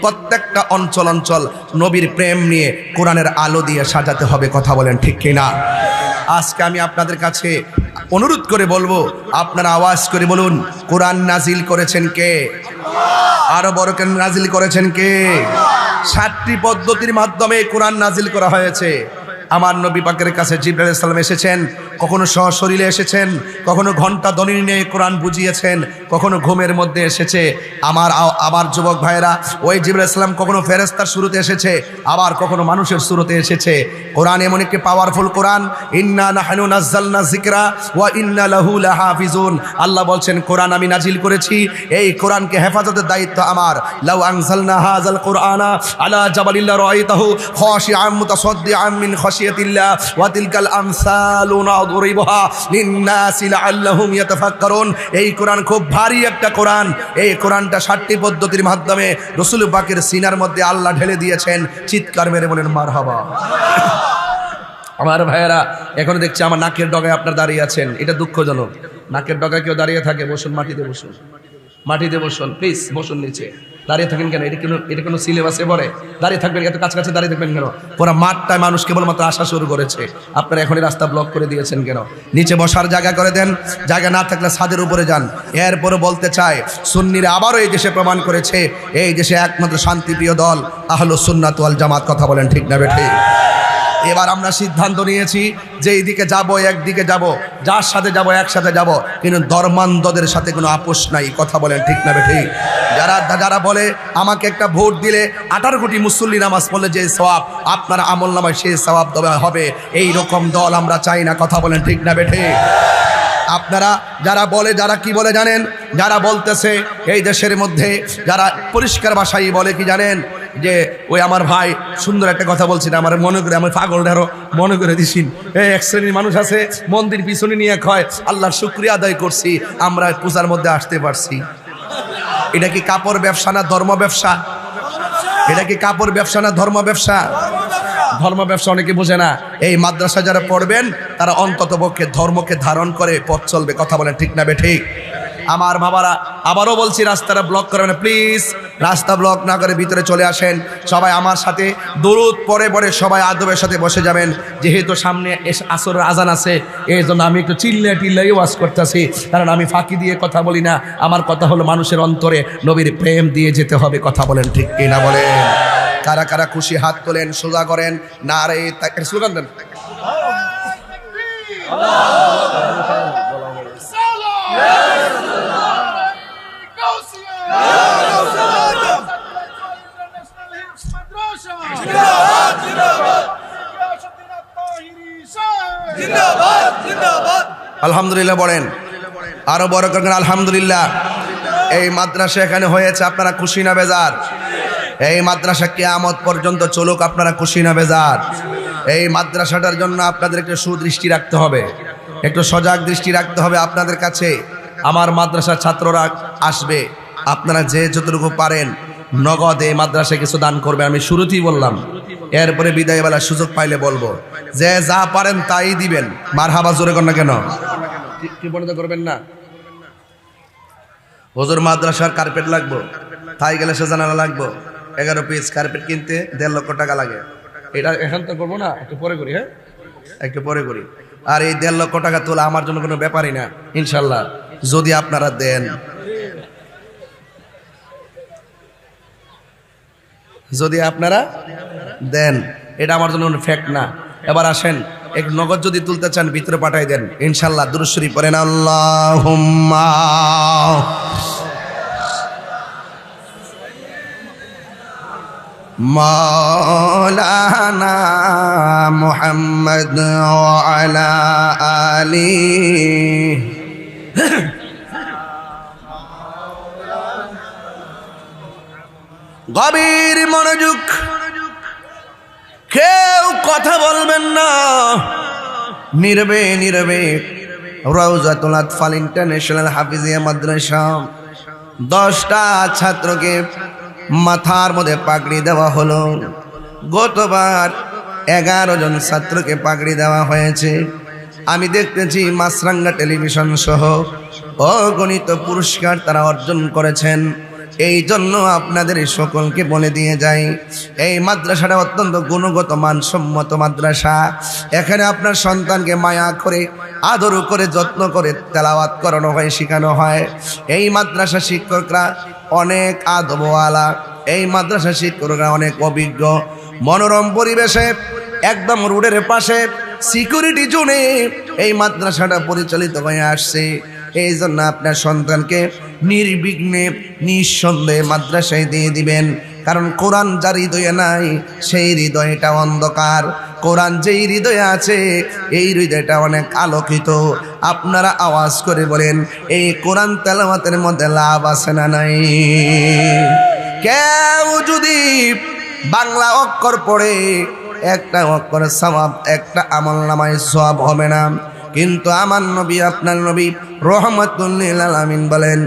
S1: প্রত্যেকটা অঞ্চল নবীর প্রেম নিয়ে কোরআনের আলো দিয়ে সাজাতে হবে। কথা বলেন ঠিক কিনা? আজকে আমি আপনাদের কাছে অনুরোধ করে বলবো, আপনারা আওয়াজ করে বলুন, কোরআন নাজিল করেছেন কে? আরো বড় কেন নাজিল করেছেন কে? 7টি পদ্ধতির মাধ্যমে কোরআন নাজিল করা হয়েছে। আমার নবী পাকের কাছে জিবরাইল আলাইহিস সালাম এসেছেন, কখনো সশরীরে এসেছেন, কখনো ঘণ্টা ধ্বনি নিয়ে কোরআন বুঝিয়েছেন, কখনো ঘুমের মধ্যে এসেছে। আবার যুবক ভাইরা, ওই জিবরাইল আলাইহিস সালাম কখনো ফেরেশতার শুরুতে এসেছে, আবার কখনো মানুষের শুরুতে এসেছে। কোরআন এমন একটি পাওয়ারফুল কোরআন, ইন্না নাহনু নাযালনা যিকরা ওয়া ইন্না লাহু লাহাফিজুন। আল্লাহ বলছেন কোরআন আমি নাজিল করেছি, এই কোরআনকে হেফাজতের দায়িত্ব আমার। লাউ আনজালনা হাযাল কুরআনা আলা জাবালিন লারাআইতাহু খাশিআম মুতাসাদ্দিআম মিন খাশিয়াতিল্লাহ ওয়া তিলকাল আমসালু নাদরিবুহা লিন্নাসি লাআল্লাহুম ইয়াতাফাক্কারুন। এই কোরআন খুব ভারী একটা কোরআন। এই কোরআনটা 60টি পদ্ধতির মাধ্যমে রাসূল পাকের সিনার মধ্যে আল্লাহ ঢেলে দিয়েছেন। চিৎকার মেরে বলেন মারহাবা। আমার ভাইয়েরা, এখন দেখছি আমার নাকের ডগায় আপনার দাঁড়িয়ে আছেন, এটা দুঃখজনক। নাকের ডগায় কেউ দাঁড়িয়ে থাকে, বসুন, মাটিতে বসুন, মাটিতে বসুন, প্লিজ বসুন নিচে। দাঁড়িয়ে থাকেন কেন? এটা কোনো সিলেবাসে পড়ে? দাঁড়িয়ে থাকবেন, এত কাছাকাছি দাঁড়িয়ে থাকবেন কেন? পুরো মাঠটায় মানুষ কেবলমাত্র আসা শুরু করেছে, আপনারা এখনই রাস্তা ব্লক করে দিয়েছেন কেন? নিচে বসার জায়গা করে দেন, জায়গা না থাকলে ছাদের উপরে যান। এরপরে বলতে চায়, সুন্নিরা আবারও এই দেশে প্রমাণ করেছে, এই দেশে একমাত্র শান্তিপ্রিয় দল আহলুস সুন্নাত ওয়াল জামাত। কথা বলেন ঠিক না বেঠিক? এবার আমরা সিদ্ধান্ত নিয়েছি যে এইদিকে যাব, একদিকে যাব, যার সাথে যাব একসাথে যাব, কিন্তু ধর্মান্ধদের সাথে কোনো আপোষ নাই। কথা বলেন ঠিক না বেঠিক? যারা বলে আমাকে একটা ভোট দিলে 18 কোটি মুসল্লি নামাজ পড়লে যে সওয়াব আপনার আমল নামায় সেই সওয়াব দেওয়া হবে, এই রকম দল আমরা চাই না। কথা বলেন ঠিক না বেঠিক? আপনারা যারা বলে, যারা কি বলে জানেন? যারা বলতেছে এই দেশের মধ্যে, যারা পরিষ্কার ভাষায় বলে কি জানেন, যে ওই আমার ভাই সুন্দর একটা কথা বলছিল, আমার মনে করে আমার পাগলটারও মনে করে দিছিন। এই এক শ্রেণীর মানুষ আছে মন্দির পিছনে নিয়ে কয় আল্লাহর শুকরিয়া আদায় করছি আমরা পূজার মধ্যে আসতে পারছি। এটা কি কাপড় ব্যবসা না ধর্ম ব্যবসা? এটা কি কাপড় ব্যবসা না ধর্ম ব্যবসা? ধর্ম ব্যবসা অনেকে বোঝে না। এই মাদ্রাসা যারা পড়বেন তারা অন্তত পক্ষে ধর্মকে ধারণ করে পথ চলবে। কথা বলেন ঠিক না বেঠিক? আমার বাবারা, আবারও বলছি, রাস্তাটা ব্লক করবেন না প্লিজ। রাস্তা ব্লক না করে ভিতরে চলে আসেন। সবাই আমার সাথে দরুদ পরে পরে সবাই আদবের সাথে বসে যাবেন। যেহেতু সামনে আসরের আজান আছে, এই জন্য আমি একটু চিল্লাই ওয়াজ করতেছি, কারণ আমি ফাঁকি দিয়ে কথা বলি না। আমার কথা হলো মানুষের অন্তরে নবীর প্রেম দিয়ে যেতে হবে। কথা বলেন ঠিক কি না বলেন? কারা কারা খুশি হাত তোলেন, সোজা করেন, না রে স্লোগান দেন। আলহামদুলিল্লাহ বলেন, আরো বড় করেন আলহামদুলিল্লাহ। এই মাদ্রাসা এখানে হয়েছে, আপনারা খুশি না বেজার? এই মাদ্রাসা কিয়ামত পর্যন্ত চলুক, আপনারা খুশি না বেজার? এই মাদ্রাসাটার জন্য আপনাদের একটু সুদৃষ্টি রাখতে হবে, একটু সজাগ দৃষ্টি রাখতে হবে আপনাদের কাছে। আমার মাদ্রাসার ছাত্ররা আসবে, আপনারা যে যতটুকু পারেন নগদ এই মাদ্রাসায় কিছু দান করবে। আমি শুরুতেই বললাম, এরপরে বিদায়বেলার সুযোগ পাইলে বলবো, যে যা পারেন তাই দিবেন। মারহাবা জোরে কর না কেন? কি বন্ধ করবেন না? হুজুর মাদ্রাসার কার্পেট লাগবো, তাই গেলে সে জানালা লাগবো, 11 পিস কার্পেট কিনতে 1.5 লক্ষ টাকা লাগে। এটা এখন তো করবো না, একটু পরে করি। হ্যাঁ, একটু পরে করি। আর এই 1.5 লক্ষ টাকা তোলা আমার জন্য কোনো ব্যাপারই না ইনশাল্লাহ, যদি আপনারা দেন। যদি আপনারা দেন, এটা আমার জন্য কোনো ফ্যাক্ট না। এবার আসেন, এক নগদ যদি তুলতে চান ভিতরে পাঠাই দেন ইনশাল্লাহ। দুরূদ শরীফ পড়েন, আল্লাহুম্মা মাওলানা মুহাম্মদ ওয়া আলা আলি। গভীর মনোযোগ, কেউ কথা বলবেন না, নীরবে নীরবে। রাউজাতুল আতফাল ইন্টারন্যাশনাল হাফিজিয়া মাদ্রাসা 10টা ছাত্রকে মাথার মধ্যে পাগড়ি দেওয়া হলো। গতবার 11 জন ছাত্রকে পাগড়ি দেওয়া হয়েছে। আমি দেখতেছি মাছরাঙ্গা টেলিভিশন সহ অগণিত পুরস্কার তারা অর্জন করেছেন। এই জন্য আপনাদের সকলকে বলে দিয়ে যাই, এই মাদ্রাসাটা অত্যন্ত গুণগত মানসম্মত মাদ্রাসা। এখানে আপনার সন্তানকে মায়া করে, আদর করে, যত্ন করে তেলাওয়াত করানো হয়, শেখানো হয়। এই মাদ্রাসা শিক্ষকরা অনেক আদবওয়ালা, এই মাদ্রাসা শিক্ষকরা অনেক অভিজ্ঞ। মনোরম পরিবেশে একদম রোডের পাশে সিকিউরিটি জোনে এই মাদ্রাসাটা পরিচালিত হয়ে আসছে। এই জন্য আপনার সন্তানকে নির্বিঘ্নে নিঃসন্দেহে মাদ্রাসায় দিয়ে দিবেন, কারণ কোরআন যার হৃদয়ে নাই সেই হৃদয়টা অন্ধকার, কোরআন যেই হৃদয়ে আছে এই হৃদয়টা অনেক আলোকিত। আপনারা আওয়াজ করে বলেন, এই কোরআন তেলাওয়াতের মধ্যে লাভ আছে না নাই? কেউ যদি বাংলা অক্ষর পড়ে একটা অক্ষরের সওয়াব, একটা আমলনামায় সওয়াব হবে না, কিন্তু আমার নবী আপনার নবী রহমাতুল লিল আলামিন বলেন,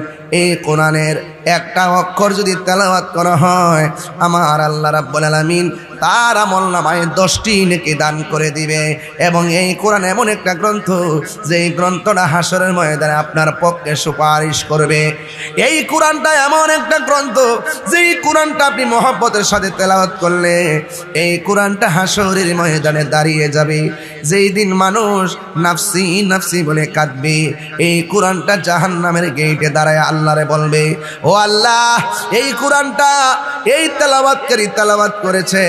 S1: এই কোরআনের একটা অক্ষর যদি তেলাওয়াত করা হয় আমার আল্লাহ রাব্বুল আলামিন তার আমলনামায় 10টি নেকি দান করে দিবে। এবং এই কোরআন এমন একটা গ্রন্থ যে এই গ্রন্থটা হাসরের ময়দানে আপনার পক্ষে সুপারিশ করবে। এই কোরআনটা এমন একটা গ্রন্থ যে এই কোরআনটা আপনি মহব্বতের সাথে তেলাওয়াত করলে এই কোরআনটা হাসরের ময়দানে দাঁড়িয়ে যাবে। যেই দিন মানুষ নাফসি নাফসি বলে কাঁদবে, এই কোরআনটা জাহান্নামের গেটে দাঁড়ায় আল্লাহরে বলবে, ও আল্লাহ, এই কোরআনটা এই তেলাওয়াতকারী তেলাওয়াত করেছে,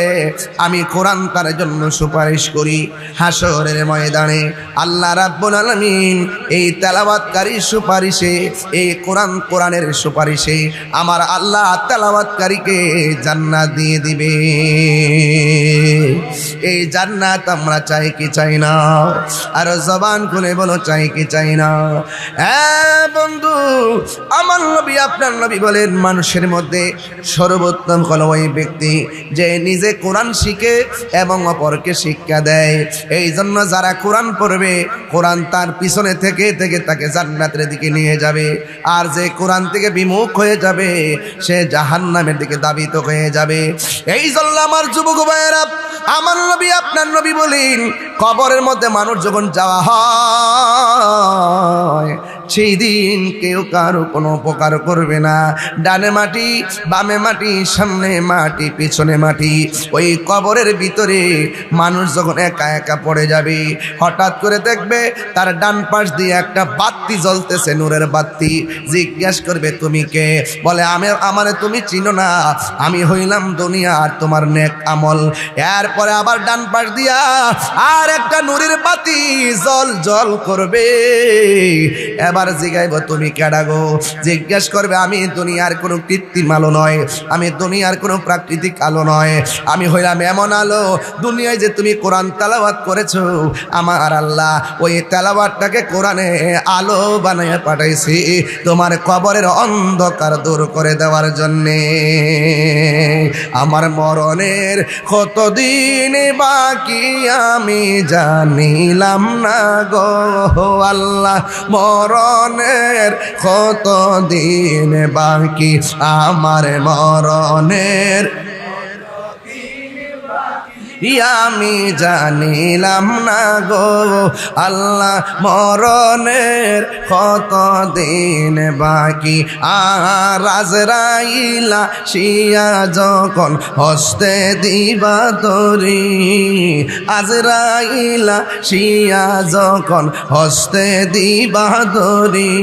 S1: আমি কোরআন তার জন্য সুপারিশ করি। হাসরের ময়দানে আল্লাহ রাব্বুল আলামিন এই তেলাওয়াতকারী সুপারিশে, এই কোরআনের সুপারিশে আমার আল্লাহ তেলাওয়াতকারীকে জান্নাত দিয়ে দিবে। এই জান্নাত আমরা চাই কি চাই না? আর জবান খুলে বলো, চাই কি চাই না? হ্যাঁ বন্ধু, আমার নবী আপনার নবী বলেন, মানুষের মধ্যে সর্বোত্তম হলো ওই ব্যক্তি যে নিজে কোরআন শিখে এবং অপরকে শিক্ষা দেয়। এই জন্য যারা কোরআন পড়বে, কোরআন তার পিছনে থেকে থেকে তাকে জান্নাতের দিকে নিয়ে যাবে। আর যে কোরআন থেকে বিমুখ হয়ে যাবে সে জাহান্নামের দিকে ধাবিত হয়ে যাবে। এই জন্য আমার যুবক ভাইয়েরা, আমার নবী আপনার নবী বলেন, কবরের মধ্যে মানুষ যখন যাওয়া হয় সেই দিন কেউ কারো কোনো উপকার করবে না। ডানে মাটি, বামে মাটি, সামনে মাটি, পিছনে মাটি। ওই কবরের ভিতরে মানুষ যখন একা একা পড়ে যাবে, হঠাৎ করে দেখবে তার ডান পাশ দিয়ে একটা বাতি জ্বলতেছে, নূরের বাতি। জিজ্ঞেস করবে, তুমি কে? বলে, আমারে তুমি চিনো না, আমি হইলাম দুনিয়া আর তোমার নেক আমল। এরপরে আবার ডান পাশ দিয়া আর একটা নূরের বাতি জল জল করবে। এবার জিগাইব, তুমি কেডা গো? জিজ্ঞেস করবে, আমি দুনিয়ার কোনো কৃত্রিম আলো নয়, আমি দুনিয়ার কোনো প্রাকৃতিক আলো নয়, আমি হইলাম এমন আলো। দুনিয়ায় যে তুমি কোরআন তেলাওয়াত করেছো, আমার আল্লাহ ওই তেলাওয়াতটাকে কোরআনে আলো বানিয়ে পাঠাইছি তোমার কবরের অন্ধকার দূর করে দেওয়ার জন্যে। আমার মরণের কতদিন বাকি আমি জানিলাম না গো আল্লাহ, মরণের কতদিন বাকি আমার মরণের আমি জানিলাম না গো আল্লাহ, মরণের কতদিন বাকি। আর আজরাইলা শিয়া যখন হস্তে দিবা তরি, আজরাইলা শিয়া যখন হস্তে দিবা তরি,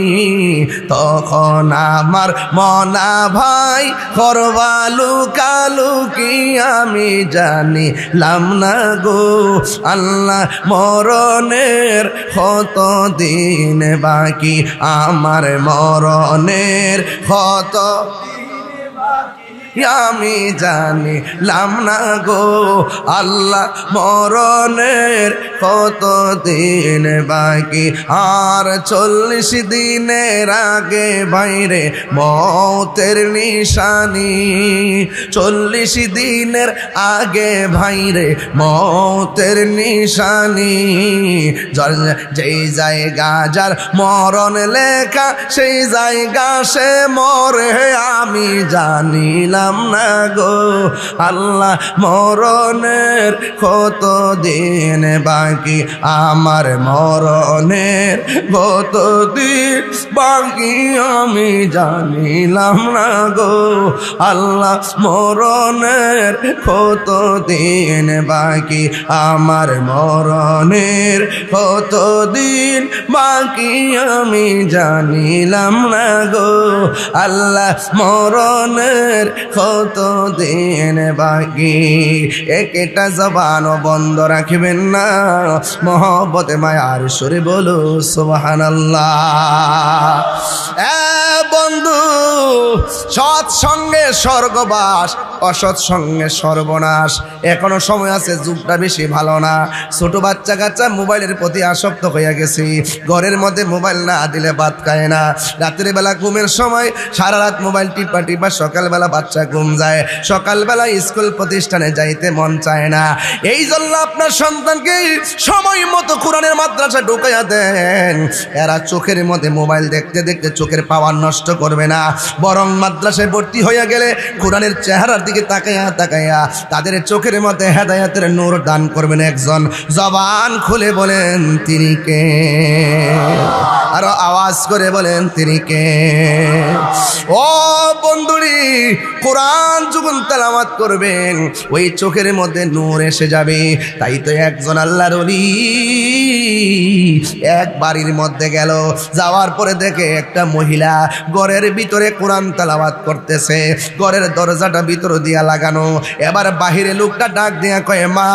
S1: তখন আমার মনা ভাই করবা লুকালুকি আমি জানি না গো আল্লাহ, মরণের কতদিন বাকি আমার মরণের কত আমি জানিলাম না গো আল্লাহ, মরণের কতদিন বাকি। আর 40 দিনের আগে বাইরে মৌতের নিশানি, 40 দিনের আগে ভাইরে মৌতের নিশানি। যেই জায়গা যার মরণ লেখা সেই জায়গা সে মরে আমি জানিলাম না গো আল্লাহ, মরণের কতদিন বাকি আমার মরণের কতদিন বাকি আমি জানিলাম না গো আল্লাহ, মরণের কতদিন বাকি আমার মরণের কতদিন বাকি আমি জানিলাম না গো আল্লাহ, মরণের কত দিন বাকি, একটা জবানও বন্ধ রাখবেন না, মহব্বতে মায়ার সুরে বলো সুবহানাল্লাহ। বন্ধু, সৎসঙ্গে স্বর্গবাস, অসৎ সঙ্গে সর্বনাশ। এখনো সময় আছে, যুগটা বেশি ভালো না। ছোট বাচ্চা কাচ্চা মোবাইলের প্রতি আসক্ত হয়ে গেছি। ঘরের মধ্যে মোবাইল না দিলে ভাত খায় না। রাতের বেলা ঘুমের সময় সারা রাত মোবাইল টিপা টিপা সকালবেলা বাচ্চা ঘুম যায়, সকালবেলা স্কুল প্রতিষ্ঠানে যাইতে মন চায় না। এই জন্য আপনার সন্তানকে সময় মতো কোরআনের মাদ্রাসা ঢুকাইয়া দেন। এরা চোখের মধ্যে মোবাইল দেখতে দেখতে চোখের পাওয়ার নষ্ট করবে না, বরং মাদ্রাসায় ভর্তি হইয়া গেলে কোরআনের চেহারার দিকে তাকাইয়া তাকাইয়া তাদের চোখের মধ্যে হেদায়েতের নূর দান করবেন একজন। জবান খুলে বলেন তিনি কে? আরো আওয়াজ করে বলেন তিনি কে? ও বন্ধুরি, কোরআন যখন তেলাওয়াত করবেন ওই চোখের মধ্যে নূর এসে যাবে। তাই তো একজন আল্লাহর ওলি এক বাড়ির মধ্যে গেল, যাওয়ার পরে দেখে একটা মহিলা ঘরের ভিতরে কোরআন তেলাওয়াত করতেছে, ঘরের দরজাটা ভিতর দিয়া লাগানো। এবার বাহিরে লোকটা ডাক দিয়া কয়, মা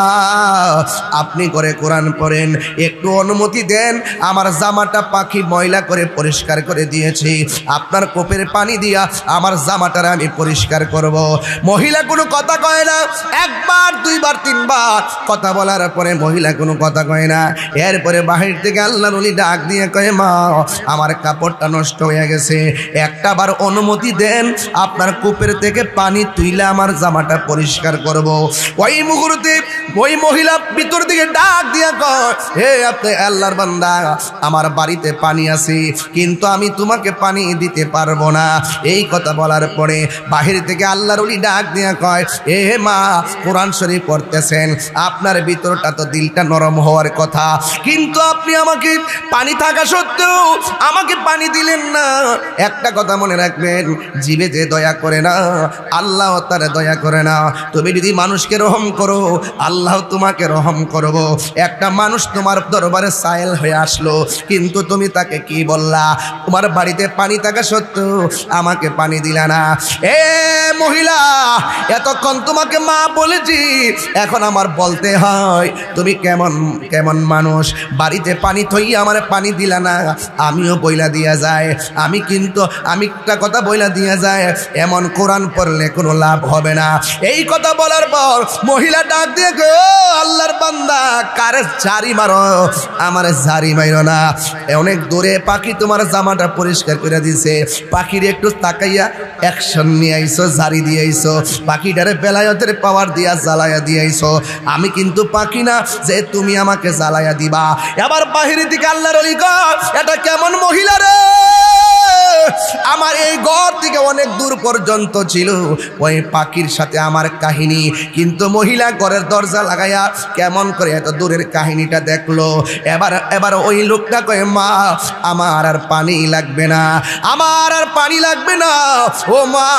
S1: আপনি করে কোরআন পড়েন, একটু অনুমতি দেন, আমার জামাটা পাখি ময়লা করে পরিষ্কার করে দিয়েছি, আপনার কোপের পানি দিয়া আমার জামাটারে আমি পরিষ্কার করব। মহিলা কোনো কথা কয় না। একবার দুইবার তিনবার কথা বলার পরে মহিলা কোনো কথা কয় না। এরপরে বাহির থেকে আল্লাহর ওলি ডাক দিয়ে কয়, মা আমার কাপড়টা নষ্ট হয়ে গেছে, একটা বার অনুমতি দেন, আপনার কূপের থেকে পানি তুইলে আমার জামাটা পরিষ্কার করব। ওই মুহূর্তে ওই মহিলা ভিতর দিকে ডাক দিয়া কয়, হে আপনি আল্লাহর বান্দা, আমার বাড়িতে পানি আছে কিন্তু আমি তোমাকে পানি দিতে পারবো না। এই কথা বলার পরে বাহির থেকে আল্লাহর ওলি ডাক দিয়া কয়, এ মা কোরআন শরীফ পড়তেছেন, আপনার ভিতরটা তো দিলটা নরম হওয়ার কথা, কিন্তু আপনি আমাকে পানি থাকা সত্ত্বেও আমাকে পানি দিলেন না। একটা কথা মনে রাখবেন, জীবে যে দয়া করে না আল্লাহ তারে দয়া করে না। তুমি যদি মানুষকে রহম করো আল্লাহ তোমাকে রহম করব। একটা মানুষ তোমার দরবারে সায়েল হয়ে আসলো, কিন্তু তুমি তাকে কি বললা? তোমার বাড়িতে পানি থাকা সত্ত্বেও আমাকে পানি দিলা না। এ মহিলা, এতক্ষণ তোমাকে মা বলেছি, এখন আমার বলতে হয় তুমি কেমন কেমন মানুষ? বাড়িতে পানি থইয়া আমার পানি দিলা না। আমিও বইলা দিয়া যায়, আমি একটা কথা বইলা দিয়া যায়, এমন কোরআন পড়লে কোনো লাভ হবে না। এই কথা বলার পর মহিলা ডাক দিয়ে গো, আল্লাহর বান্দা কারে জারি মারো, আমার জারি মাইরো না। অনেক দূরে পাখি তোমার জামাটা পরিষ্কার করে দিছে, পাখির একটু তাকাইয়া অ্যাকশন নিয়ে আইসো, জারি দিয়ে আইসো, পাখিটারে বেলায়তের পাওয়ার দিয়া জ্বালাইয়া দিয়ে আইসো। আমি কিন্তু পাখি না যে তুমি আমাকে জ্বালাইয়া দিবা। এবার বাহিরের দিকে আল্লাহর ওলি কয়, এটা কেমন মহিলা রে? আমার এই ঘর থেকে অনেক দূর পর্যন্ত ছিল ওই পাখির সাথে আমার কাহিনী, কিন্তু মহিলা ঘরের দরজা লাগাইয়া কেমন করে এত দূরের কাহিনীটা দেখলো। এবার ওই লোকটা কয়, মা আমার আর পানি লাগবে না, আমার আর পানি লাগবে না। ও মা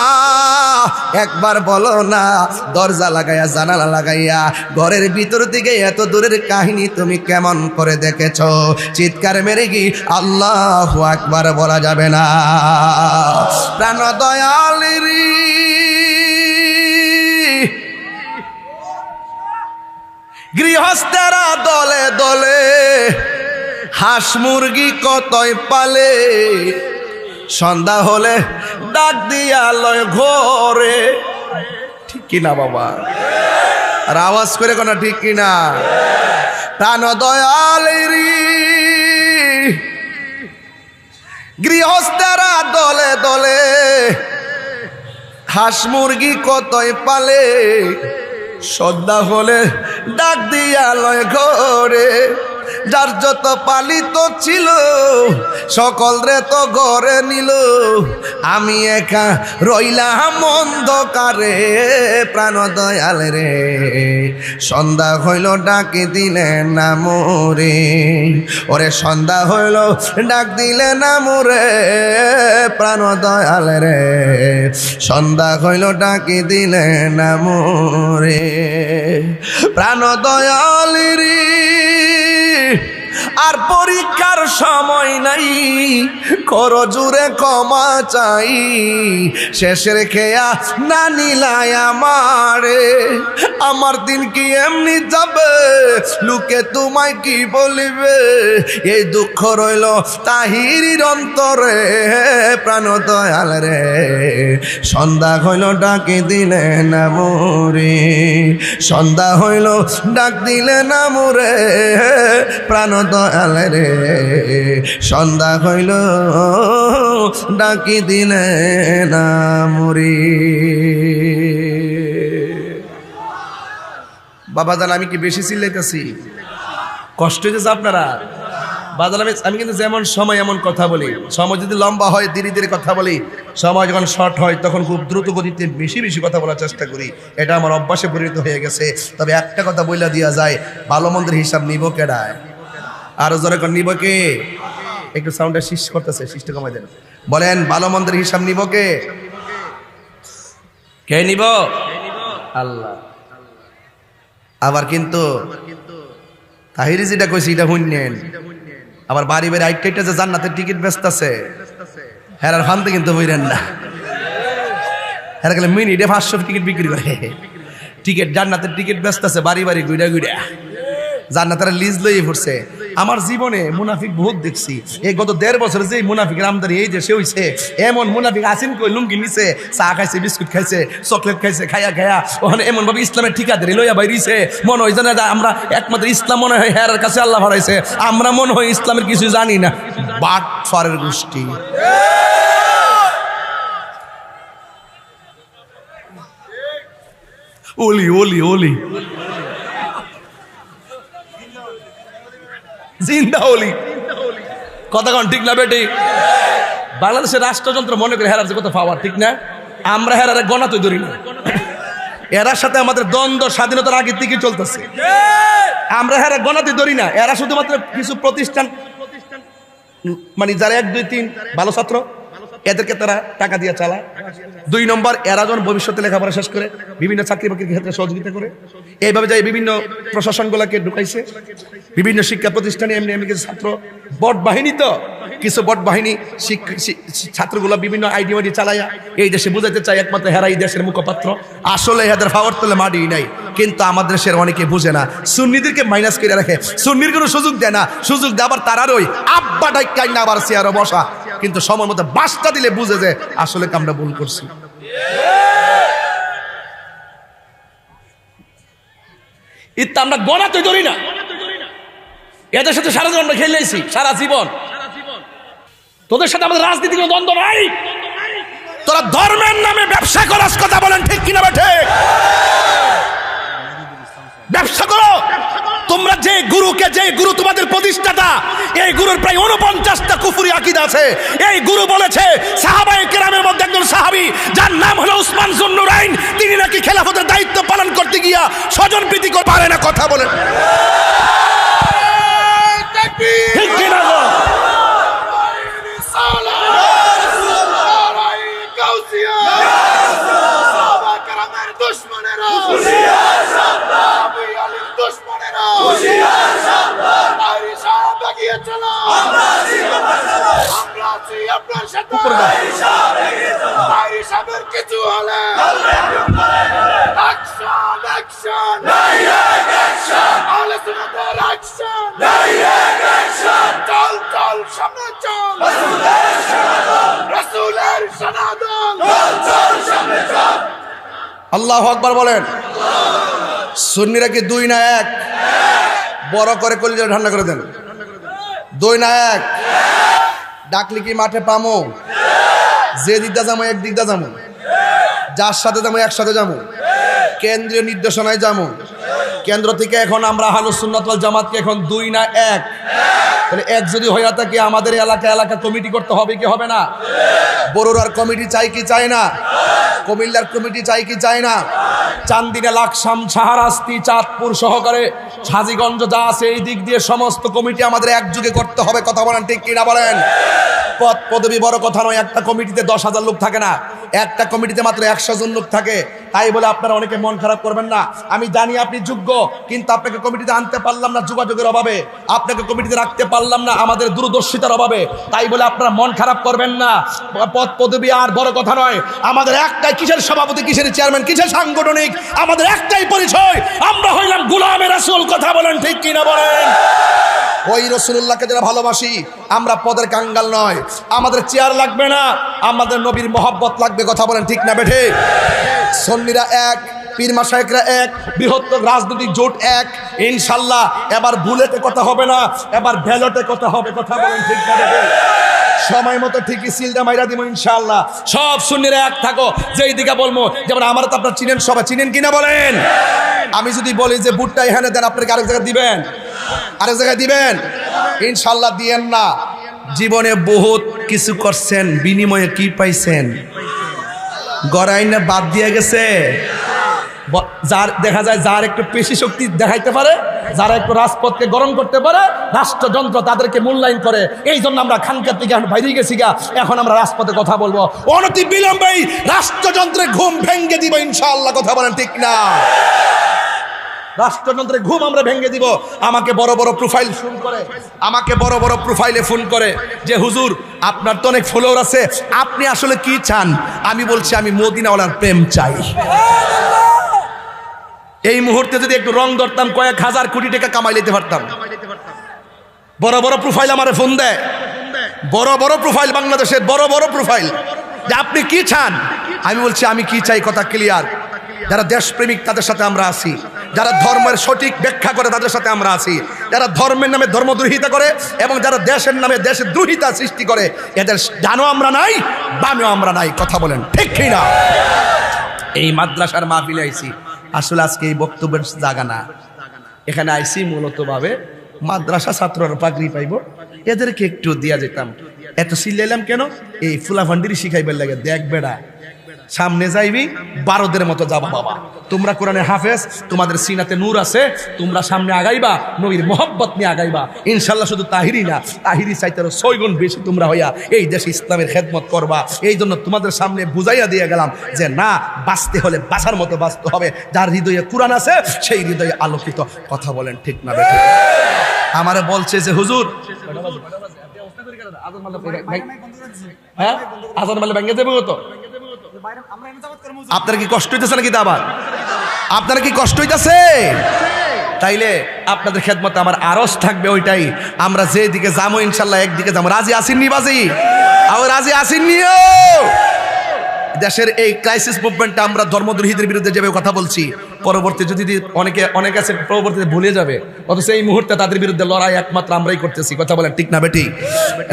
S1: একবার বলো না, দরজা লাগাইয়া জানালা লাগাইয়া ঘরের ভিতর থেকে এত দূরের কাহিনী তুমি কেমন করে দেখেছো? চিৎকার মেরে কি আল্লাহু আকবার বলা যাবে না? প্রাণ দয়ালেরি গৃহস্থেরা দলে দলে হাঁস মুরগি কতই পালে, সন্ধ্যা হলে ডাক দিয়া লয় ঘরে। ঠিক কিনা বাবা? আর আওয়াজ করে কোন ঠিক কিনা? প্রাণ দয়ালেরি গৃহস্থেরা দলে দলে হাঁস মুরগি কতই পালে, সন্ধ্যা হলে ডাক দিয়া লয় ঘরে। যার যত পালিত ছিল সকল রে তো ঘরে নিল, আমি একা রইলাম অন্ধকারে। প্রাণ দয়াল রে সন্ধ্যা হইল ডাকে দিলেন না মোরে, ওরে সন্ধ্যা হইল ডাক দিলে না মোরে। প্রাণ দয়াল রে সন্ধ্যা হইল ডাকে দিলে না মোরে। প্রাণ দয়াল রে আর পরীক্ষার সময় নাই, করো জুড়ে ক্ষমা চাই, শেষের খেয়া না নিলাই আমারে, আমার দিন কি এমনি যাবে, লোকে তোমায় কি বলিবে, এই দুঃখ রইল তাহিরির অন্তরে, প্রাণ দয়াল রে, সন্ধ্যা হইল ডাকে দিলে না মোরে, সন্ধ্যা হইল ডাক দিলে না মোরে, প্রাণ দয়াল রে, সন্ধ্যা হইল ডাকি দিলে না মোরে। বাবা জান আমি কি বেশি চিল্লাইতেছি? কষ্ট হয়েছে আপনারা? বাজার আমি কিন্তু যেমন সময় এমন কথা বলি, সময় যদি লম্বা হয় ধীরে ধীরে কথা বলি, সময় যখন শর্ট হয় তখন খুব দ্রুত গতিতে বেশি বেশি কথা বলার চেষ্টা করি, এটা আমার অভ্যাসে পরিণত হয়ে গেছে। তবে একটা কথা বইলা দিয়া যায়, ভালো মন্দের হিসাব নিব কেডায়? আরো জোরে করে নিব কে? একটু সাউন্ডটা শীষ করতেছে, শীষটা কমাই দেন। বলেন ভালো মন্দের হিসাব নিব কে? কে নিব? আল্লাহ। আবার কিন্তু তাহিরি যেটা কইছি এটা শুনলেন, আবার বাড়ি বাড়ি আইটা যে জান্নাতের টিকিট ব্যস্ত আছে, হেরার ফানতে কিন্তু বইরেন না, হেরা গেলে মিনিটে 500 টিকিট বিক্রি করে, টিকিট জান্নাতের টিকিট ব্যস্ত আছে বাড়ি বাড়ি গুইডা গুইডা, জান্নাতের লিজ লইয়ে পড়ছে। আমার জীবনে মুনাফিক বহুত দেখছি, এই গত 1.5 বছরে যে মুনাফিকের আমদানি এই দেশে হইছে, এমন মুনাফিক আসেন কই লুঙ্গি নিছে, চা খাইছে, বিস্কুট খাইছে, চকলেট খাইছে, খাইয়া খাইয়া ওখানে এমন ভাবে ইসলামের ঠিকাদারি লইয়া বাইরিছে, মনে হয় জানা আমরা একমাত্র ইসলাম মনে হয় হেরার কাছে আল্লাহ হারাইছে, আমরা মনে হয় ইসলামের কিছু জানি না। বাট ফারের গোষ্ঠী। ওলি ওলি ওলি জিন্দা ওলি, কথা কন ঠিক না বেটি? বাংলাদেশের রাষ্ট্রযন্ত্র মনে করে হেরার যে কত পাওয়ার, ঠিক না? আমরা হেরারে গণাতে ধরি না, এরার সাথে আমাদের দ্বন্দ্ব স্বাধীনতার আগে থেকে চলতেছে, আমরা হেরা গণাতে ধরি না। এরা শুধুমাত্র কিছু প্রতিষ্ঠান, মানে যারা 1, 2, 3 ভালো ছাত্র এদেরকে তারা টাকা দিয়ে চালায়। 2 নম্বর, এরা যখন ভবিষ্যতে লেখাপড়া শেষ করে বিভিন্ন চাকরি বাকরির ক্ষেত্রে সহযোগিতা করে, এইভাবে যাই বিভিন্ন প্রশাসনগুলোকে ঢুকাইছে, বিভিন্ন শিক্ষা প্রতিষ্ঠানে এমনি এমনি কিছু ছাত্র বট বাহিনী, তো কিছু বট বাহিনী ছাত্রগুলো বিভিন্ন আইডি চালাইয়া এই দেশে বুঝাইতে চায় একমাত্র হেরা এই দেশের মুখপাত্র, আসলে এদের পাওয়ার তোলে মাটি নাই। কিন্তু আমাদের দেশের অনেকে বুঝে না, সুন্নিদেরকে মাইনাস করে রাখে, সুন্নির কোনো সুযোগ দেয় না, সুযোগ দেয় আবার তারারই আব্বা ডাইকাই না আবার চেয়ারে বসা, কিন্তু সময় মতো বাসটা দিলে বুঝে যে আসলে আমরা ভুল করছি। ইত্যা আমরা গণাতে ধরি না, এদের সাথে সারা জীবন আমরা খেলেছি, সারা জীবন তোদের সাথে আমাদের রাজনীতি কোনো দ্বন্দ্ব নাই। তোরা ধর্মের নামে ব্যবসা করাস, কথা বলেন ঠিক কিনা বেঠে? ব্যবসা করো তোমরা। যে গুরু তোমাদের প্রতিষ্ঠাতা, এই গুরুর প্রায় 49টা কুফরি আকীদা আছে। এই গুরু বলেছে সাহাবায়ে কেরামের মধ্যে একজন সাহাবী যার নাম হলো উসমান যুন্নুরাইন, তিনি নাকি খেলাফতের দায়িত্ব পালন করতে গিয়া স্বজন প্রীতি করতে পারে না, কথা বলেন ঠিক কিনা?
S2: কিছু হলে চল চল সামনে চল, রাসূলের সনাতন
S1: আল্লাহু আকবার বলেন। সুন্নিরা কি 2 না 1? বড় করে কলিজা ঠান্ডা করে দেন। 2 না 1? ডাকলি কি মাঠে পামো? যে দিকটা যাবো এক দিকটা যাবো, যার সাথে যাবো একসাথে যাবো, কেন্দ্রীয় নির্দেশনায় যাবো। কেন্দ্র থেকে এখন আমরা আহলুস সুন্নাত ওয়াল জামাতকে এখন 2 না 1? তাহলে 1 যদি হইয়া থাকে আমাদের এলাকা কমিটি করতে হবে কি হবে না? বড়ুরার কমিটি চাই কি চাই না? কুমিল্লার কমিটি চাই কি চাই না? চান্দিনা, লাকসাম, শাহরাস্তি, চাঁদপুর সহকারে হাজীগঞ্জ যা আছে এই দিক দিয়ে সমস্ত কমিটি আমাদের একযোগে করতে হবে। কথা বলেন ঠিক কিনা বলেন? পদ পদবি বড় কথা নয়, একটা কমিটিতে 10,000 লোক থাকে না, একটা কমিটিতে মাত্র 100 জন লোক থাকে। তাই বলে আপনারা অনেকে মন খারাপ করবেন না। আমি জানি আপনি যোগ্য, কিন্তু আপনাকে কমিটিতে আনতে পারলাম না যোগাযোগের অভাবে, আপনাকে কমিটিতে রাখতে পারলাম না আমাদের দূরদর্শিতার অভাবে। তাই বলে আপনারা মন খারাপ করবেন না। পদ পদবি আর বড় কথা নয়, আমাদের একটাই, কিসের সভাপতি, কিসের চেয়ারম্যান, কিসের সাংগঠনিক, আমাদের একটাই পরিচয়, আমরা হইলাম গোলামে রাসূল। কথা বলেন ঠিক কিনা বলেন? ওই রাসূলুল্লাহকে যারা ভালোবাসি, আমরা পদের কাঙ্গাল নয়। আমাদের চেয়ার লাগবে না, আমাদের নবীর মহব্বত লাগবে। কথা বলেন ঠিক না বেঠে? সুন্নিরা এক, পীর মাশায়েখরা এক, বৃহত্তর রাজনৈতিক জোট এক। ইনশাআল্লাহ এবার বুলেটে কথা হবে না, এবার ব্যালটে কথা হবে। কথা বলেন ঠিক না বেঠে? সময় মতো ঠিকই সিলটা মাইরা দিব ইনশাআল্লাহ। সব সুন্নিরা এক থাকো। যেই দিকে বলবো, যেমন আমরা তো আপনারা চিনেন, সবাই চিনেন কিনা বলেন? আমি যদি বলি যে বুটটা এখানে দেন, আপনাকে আরেক জায়গায় দিবেন? আরেক জায়গায় দিবেন? ইনশাআল্লাহ দিয়েন না। জীবনে বহুত কিছু করছেন, বিনিময়ে কি পাইছেন? গড়াইনে বাদ দিয়ে গেছে। যার দেখা যায়, যার একটু পেশি শক্তি দেখাইতে পারে, যারা একটু রাজপথকে গরম করতে পারে, রাষ্ট্রযন্ত্র তাদেরকে মূল্যায়ন করে। এই জন্য আমরা খানকার থেকে এখন বাইরে গেছি গা, এখন আমরা রাজপথে কথা বলবো। অনতি বিলম্বেই রাষ্ট্রযন্ত্রের ঘুম ভেঙ্গে দিব ইনশাআল্লাহ। কথা বলেন ঠিক না? রাষ্ট্রযন্ত্রের ঘুম আমরা ভেঙে দিব। আমাকে বড় বড় প্রোফাইল ফোন করে, আমাকে বড় বড় প্রোফাইলে ফোন করে যে হুজুর আপনার তো অনেক ফলোয়ার আছে, আপনি আসলে কি চান? আমি বলছি আমি মদিনাওয়ালার প্রেম চাই। এই মুহূর্তে যদি একটু রং ধরতাম, কয়েক হাজার কোটি টাকা কামাই নিতে পারতাম। বড় বড় প্রোফাইল আমারে ফোন দেয়, বড় বড় প্রোফাইল, বাংলাদেশের বড় বড় প্রোফাইল, যে আপনি কি চান? আমি বলছি আমি কি চাই, কথা ক্লিয়ার। যারা দেশপ্রেমিক তাদের সাথে আমরা আছি, যারা ধর্মের সঠিক ব্যাখ্যা করে তাদের সাথে আমরা আছি, যারা ধর্মের নামে ধর্মদ্রোহিতা করে এবং যারা দেশের নামে দেশের দ্রোহিতা সৃষ্টি করে, এদের ডানও আমরা নাই, বামেও আমরা নাই। কথা বলেন ঠিক কিনা? এই মাদ্রাসার মাহফিলে আইছি, আসলে আজকে এই বক্তব্যের জায়গা না। এখানে আইছি মূলত ভাবে মাদ্রাসা ছাত্ররা পাগড়ি পাইব, এদেরকে একটু দিয়া যেতাম। এত সিলাইলাম কেন? এই ফুলাফান্ডিরি শিখাইবার লাগে। দেখ বেড়া, সামনে যাইবি, বারোদের মতো যাবা বাবা। তোমরা কোরআনে হাফেজ, তোমাদের সিনাতে নূর আছে, তোমরা সামনে আগাইবা, নবীর মোহব্বত নিয়ে আগাইবা ইনশাল্লাহ। শুধু তাহিরি না, তাহিরি চাইতে আরো 6 গুণ বেশি তোমরা হইয়া এই দেশে ইসলামের খেদমত করবা। এই জন্য তোমাদের সামনে বুঝাইয়া দিয়ে গেলাম যে না, বাঁচতে হলে বাঁচার মতো বাঁচতে হবে। যার হৃদয়ে কোরআন আছে সেই হৃদয়ে আলোকিত। কথা বলেন ঠিক না বেঠিক? আমারে বলছে যে হুজুর, হ্যাঁ আজান বলে ভেঙে দেবো তো। আপনার কি কষ্ট হইতেছে নাকি? আবার আপনার কি কষ্ট হইতেছে? তাইলে আপনাদের খেদমতে আমার আরজ থাকবে ওইটাই, আমরা যে দিকে যাবো ইনশাল্লাহ একদিকে যাবো। রাজি আসেননি বাজি? আর রাজি আসেননিও? দেশের এই ক্রাইসিস মুভমেন্টটা আমরা ধর্মদ্রোহীদের বিরুদ্ধে যেভাবে কথা বলছি, পরবর্তী যদি অনেকে আছে পরবর্তীতে ভুলে যাবে, অথচ এই মুহূর্তে তাদের বিরুদ্ধে লড়াই একমাত্র আমরাই করতেছি। কথা বলেন ঠিক না বেটি?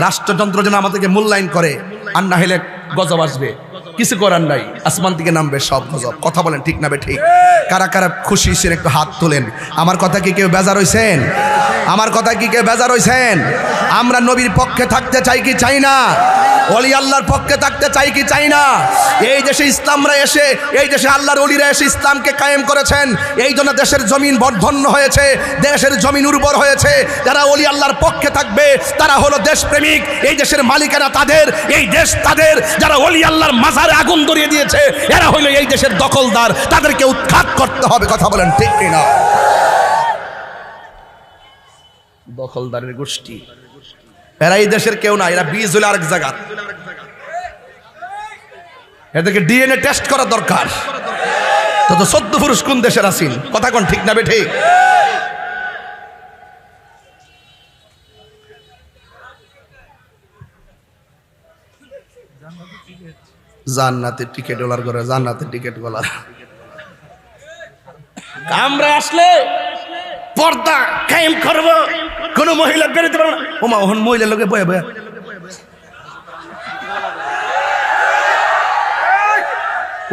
S1: রাষ্ট্রযন্ত্র যেন আমাদেরকে মূল্যায়ন করে, আর না হলে গজব আসবে, কিছু করার নাই, আসমান থেকে নামবে সব গজব। কথা বলেন ঠিক না বেটি? কারা কারা খুশি হয়েছেন একটু হাত তোলেন। আমার কথা কি কেউ বেজার হইছেন? আমার কথা কি কেউ বেজার হইছেন? আমরা নবীর পক্ষে থাকতে চাই কি চাই না? ওলি আল্লাহর পক্ষে থাকতে চাই কি চাই না? এই দেশে ইসলামরা এসে, এই দেশে আল্লাহর ওলিরা এসে ইসলামকে কায়েম করেছেন, এই জন্য দেশের জমিন বর্ধন্য হয়েছে, দেশের জমিন উর্বর হয়েছে। যারা ওলি আল্লাহর পক্ষে থাকবে তারা হলো দেশপ্রেমিক। এই দেশের মালিকানা তাদের, এই দেশ তাদের। যারা ওলি আল্লাহর মাজারে আগুন ধরিয়ে দিয়েছে এরা হলো এই দেশের দখলদার, তাদেরকে উৎখাত করতে হবে। কথা বলেন ঠিক কিনা? দখলদারের গোষ্ঠী এরা এই দেশের কেউ না, এরা বীজ হলে আরেক জায়গা। এদেরকে ডিএনএ টেস্ট করা দরকার। তো 14 পুরুষ কোন দেশের আছেন? কথা কোন ঠিক না বেঠিক? জান্নাতের টিকেট ওলার করে, জান্নাতের টিকেট গলার। আমরা আসলে পর্দা কায়েম করব, কোন মহিলা বেরোতে পারবে না। ওমা ওহন মহিলার লোকে বয়ে বয়ে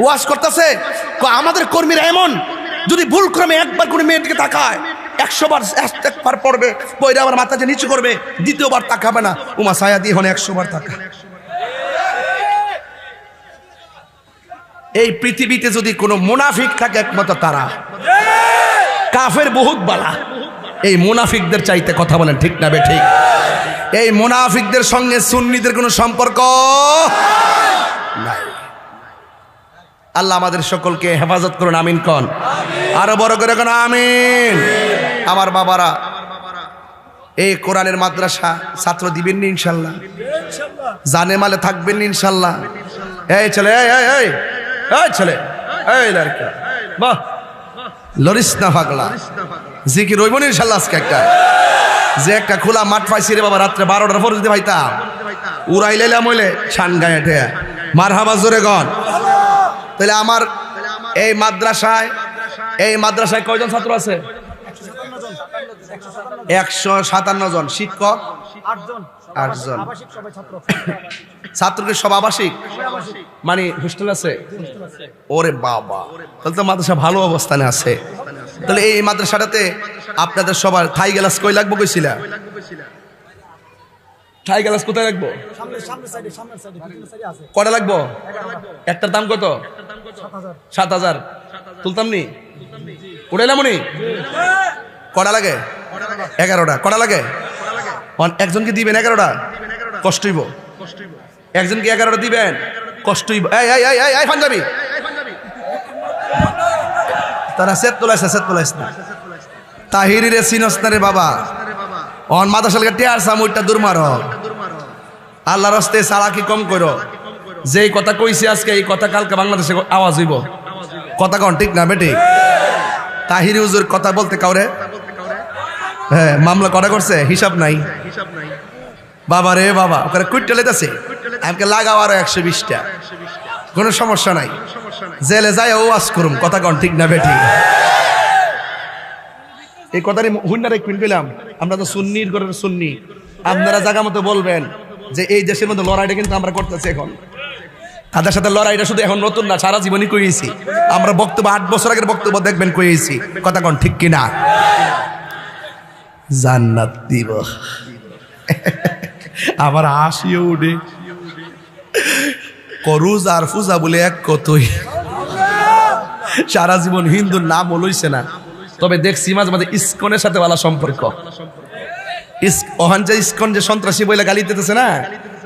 S1: ওয়াজ করতেছে। আমাদের কর্মীরা এমন, যদি ভুল ক্রমে একবার কোনো মেয়েটিকে তাকায় 100 বার একবার পড়বে, পয়রা আবার মাথাটা নিচু করবে, দ্বিতীয়বার তাকাবে না। ওমা ছায়া দিয়ে হনে 100 বার তাকা। এই পৃথিবীতে যদি কোনো মুনাফিক থাকে একমাত্র তারা। কাফের বহুত বালা, এই মুনাফিকদের চাইতে কথা বলেন ঠিক না বে ঠিক? এই মুনাফিকদের সঙ্গে সুন্নিদের কোনো সম্পর্ক নাই। আল্লাহ আমাদের সকলকে হেফাজত করুন, আমিন কন। আরো বড় করে কোন আমিন। আমার বাবারা, এই কোরআনের মাদ্রাসা ছাত্র দিবেন নি ইনশাল্লাহ? জানে মালে থাকবেন নি ইনশাল্লাহ? এই ছেলে, এই ছেলে, এই লড়কা, বাহ, লরিস না পাগলা, জিকির রইব না ইনশাল্লাহ। আজকে একটা যে একটা খোলা মাঠ পাইছি রে বাবা, রাত্রে 12টার পর যদি পাইতাম উড়াই লাইলাম হইলে ছান গায়ে ঠে মারহাবা জোরে গন। তাহলে আমার এই মাদ্রাসায় কয়জন ছাত্র আছে? 157 জন। শিক্ষক 8 জন। ছাত্রকে সব আবাসিক, মানে হোস্টেল আছে? ওরে বাবা, তাহলে তো মাদ্রাসা ভালো অবস্থানে আছে। তাহলে এই মাদ্রাসাটাতে আপনাদের সবার থাই গ্লাস কই লাগবো কইছিলা? থাই গ্লাস কোথায় লাগবো? কটা লাগবো? একটার দাম কত? 7,000। তুলতাম নি? উড়াইলাম নি? কটা লাগে? 11টা। কটা লাগে? একজনকে দিবেন 11টা? কষ্ট হইব। একজনকে 11টা দিবেন? কষ্ট হইব। এই পাঞ্জাবি, তারা সেট তোলাইস না। তাহিরি রে সিনস না রে বাবা, অন মাদ্রাসালকে টিয়ার সামুইটা দূর মারো। আল্লাহর রাস্তায় সালাকি কম করো। যেই কথা কইছি আজকে, এই কথা কালকে বাংলাদেশে আওয়াজ হইব। কথা কন ঠিক না বেটি? তাহিরি হুজুর কথা বলতে কাউরে, হ্যাঁ, মামলা করা করছে, হিসাব নাই বাবা রে বাবা। ওখানে কুইটটা লেতেছে, আমাকে লাগাও আরো 120টা, কোনো সমস্যা নাই। জেলে যায় ও আজ করুম। কথা কন ঠিক না বেটি? এই কথাটি হুন্নারে কুইন পেলাম। আমরা তো সুন্নির ঘরের সুন্নি, আপনারা জায়গা মতো বলবেন যে এই দেশের মধ্যে লড়াইটা কিন্তু আমরা করতেছি এখন। তাদের সাথে লড়াইটা শুধু এখন নতুন না, সারা জীবনই কইছি আমরা। বক্তব্য 8 বছর আগের বক্তব্য দেখবেন কইছি। কথা কন ঠিক কিনা? জান্নাত দিব। আমার হাসিও উঠে। করুজ আর ফুজা বলে এক কতই, সারা জীবন হিন্দুর নাম লইছে না। তবে দেখছি মাঝে মাঝে ইসকনের সাথে ভালো সম্পর্ক। ওহান যে ইসকন যে সন্ত্রাসী বলে গালি দিতেছে না,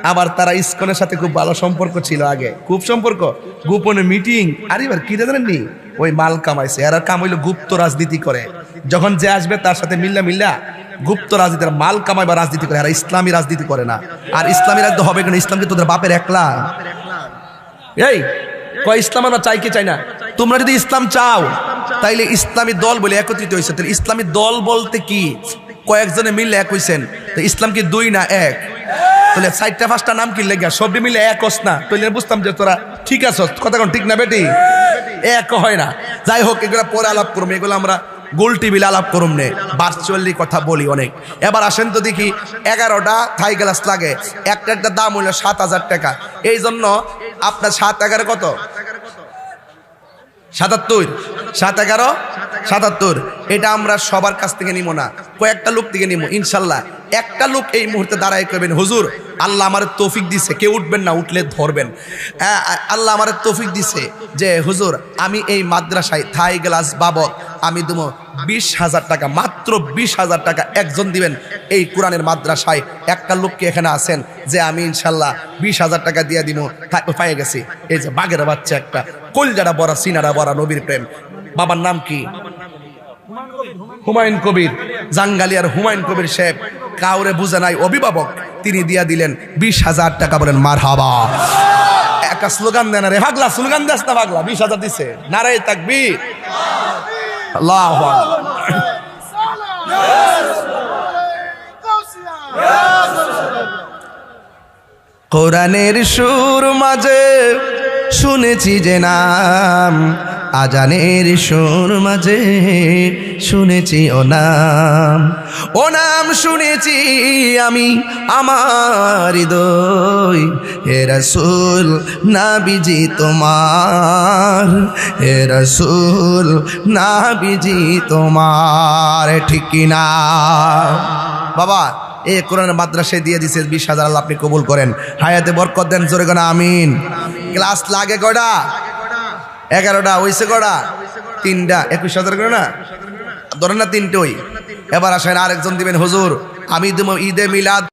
S1: আবার তারা ইসকনের সাথে খুব ভালো সম্পর্ক ছিল আগে, খুব সম্পর্ক। গোপনে মিটিং, আর এবার কি জানেননি, ওই মাল কামাইছে। আর কাম হইলো গুপ্ত রাজনীতি করে। যখন যে আসবে তার সাথে মিল্লা গুপ্ত রাজনীতির মাল কামাই বা রাজনীতি করে। আর ইসলামী রাজনীতি করে না। আর ইসলামী রাজনীতি হবে কেন? ইসলাম কি তোদের বাপের একলা? এই কয় ইসলাম আমরা চাই কি চাই না? তোমরা যদি ইসলাম চাও তাইলে ইসলামী দল বলে একত্রিত হয়েছে। তাহলে ইসলামী দল বলতে কি? কয়েকজনে মিলে এক হইছেন। তো ইসলাম কি 2 না 1? তাহলে 4টা 5টা নাম কি লেগে সবই মিলে এক হস না? তাহলে বুঝতাম যে তোরা ঠিক আছো। কথা কোন ঠিক না বেটি? এক হয় না। যাই হোক, এগুলো পরে আলাপ করবো। এগুলো আমরা গোল টিভিতে আলাপ করুম নে, ভার্চুয়ালি কথা বলি অনেক। এবার আসেন তো দেখি, 11টা থাই গ্লাস লাগে, একটা দাম হইলো 7,000 টাকা। এই জন্য আপনার 7-11 কত? 77। 7-11 77। এটা আমরা সবার কাছ থেকে নিব না, কয়েকটা লোক থেকে নিব ইনশাল্লাহ। একটা লোক এই মুহূর্তে দাঁড়ায় করবেন, হুজুর আল্লাহ আমার তৌফিক দিছে, কেউ উঠবেন না, উঠলে ধরবেন। আল্লাহ আমার তৌফিক দিছে যে হুজুর আমি এই মাদ্রাসায় থাই গ্লাস বাবদ আমি দেবো 20,000 টাকা, মাত্র 20,000 টাকা একজন দিবেন। এই কোরআনের মাদ্রাসায় একটা লোককে এখানে আছেন যে আমি ইনশাল্লাহ 20,000 টাকা দিয়ে দিব। পাইয়ে গেছি। এই যে বাঘের বাচ্চা একটা, কলজাটা বড়া, সিনারা বড়া, নবীর প্রেম। বাবার নাম কি? হুমায়ুন কবির। জাঙ্গালিয়ার হুমায়ুন কবির সাহেব, কাউরে বুঝে নাই, অভিভাবক, তিনি দিয়া দিলেন 20,000 টাকা। বলেন মারহাবা। একটা স্লোগান দেন রে ভাগলা, স্লোগান দেস না ভাগলা। 20,000 দিছে, নারায়ে তাকবীর, আল্লাহু আকবার। কোরআনের সুর মাঝে শুনেছি যে নাম, আজানের সুর মাঝে শুনেছি ও নাম শুনেছি আমি আমার হৃদয়। হে রাসূল নবীজি তোমার, হে রাসূল নবীজি তোমার, ঠিক কিনা বাবা? এই কোরআনের মাদ্রাসায় দিয়ে দিছে 20,000। আল্লাহ আপনি কবুল করেন, হায়াতে বরকত দেন, জোরে গানা আমিন। ক্লাস লাগে কয়টা? 11টা হইছে কটা? 3টা। 21,000 করে না ধরেন না, 3টোই। এবার আসেন আরেকজন দিবেন হুজুর আমি ঈদে মিলাদ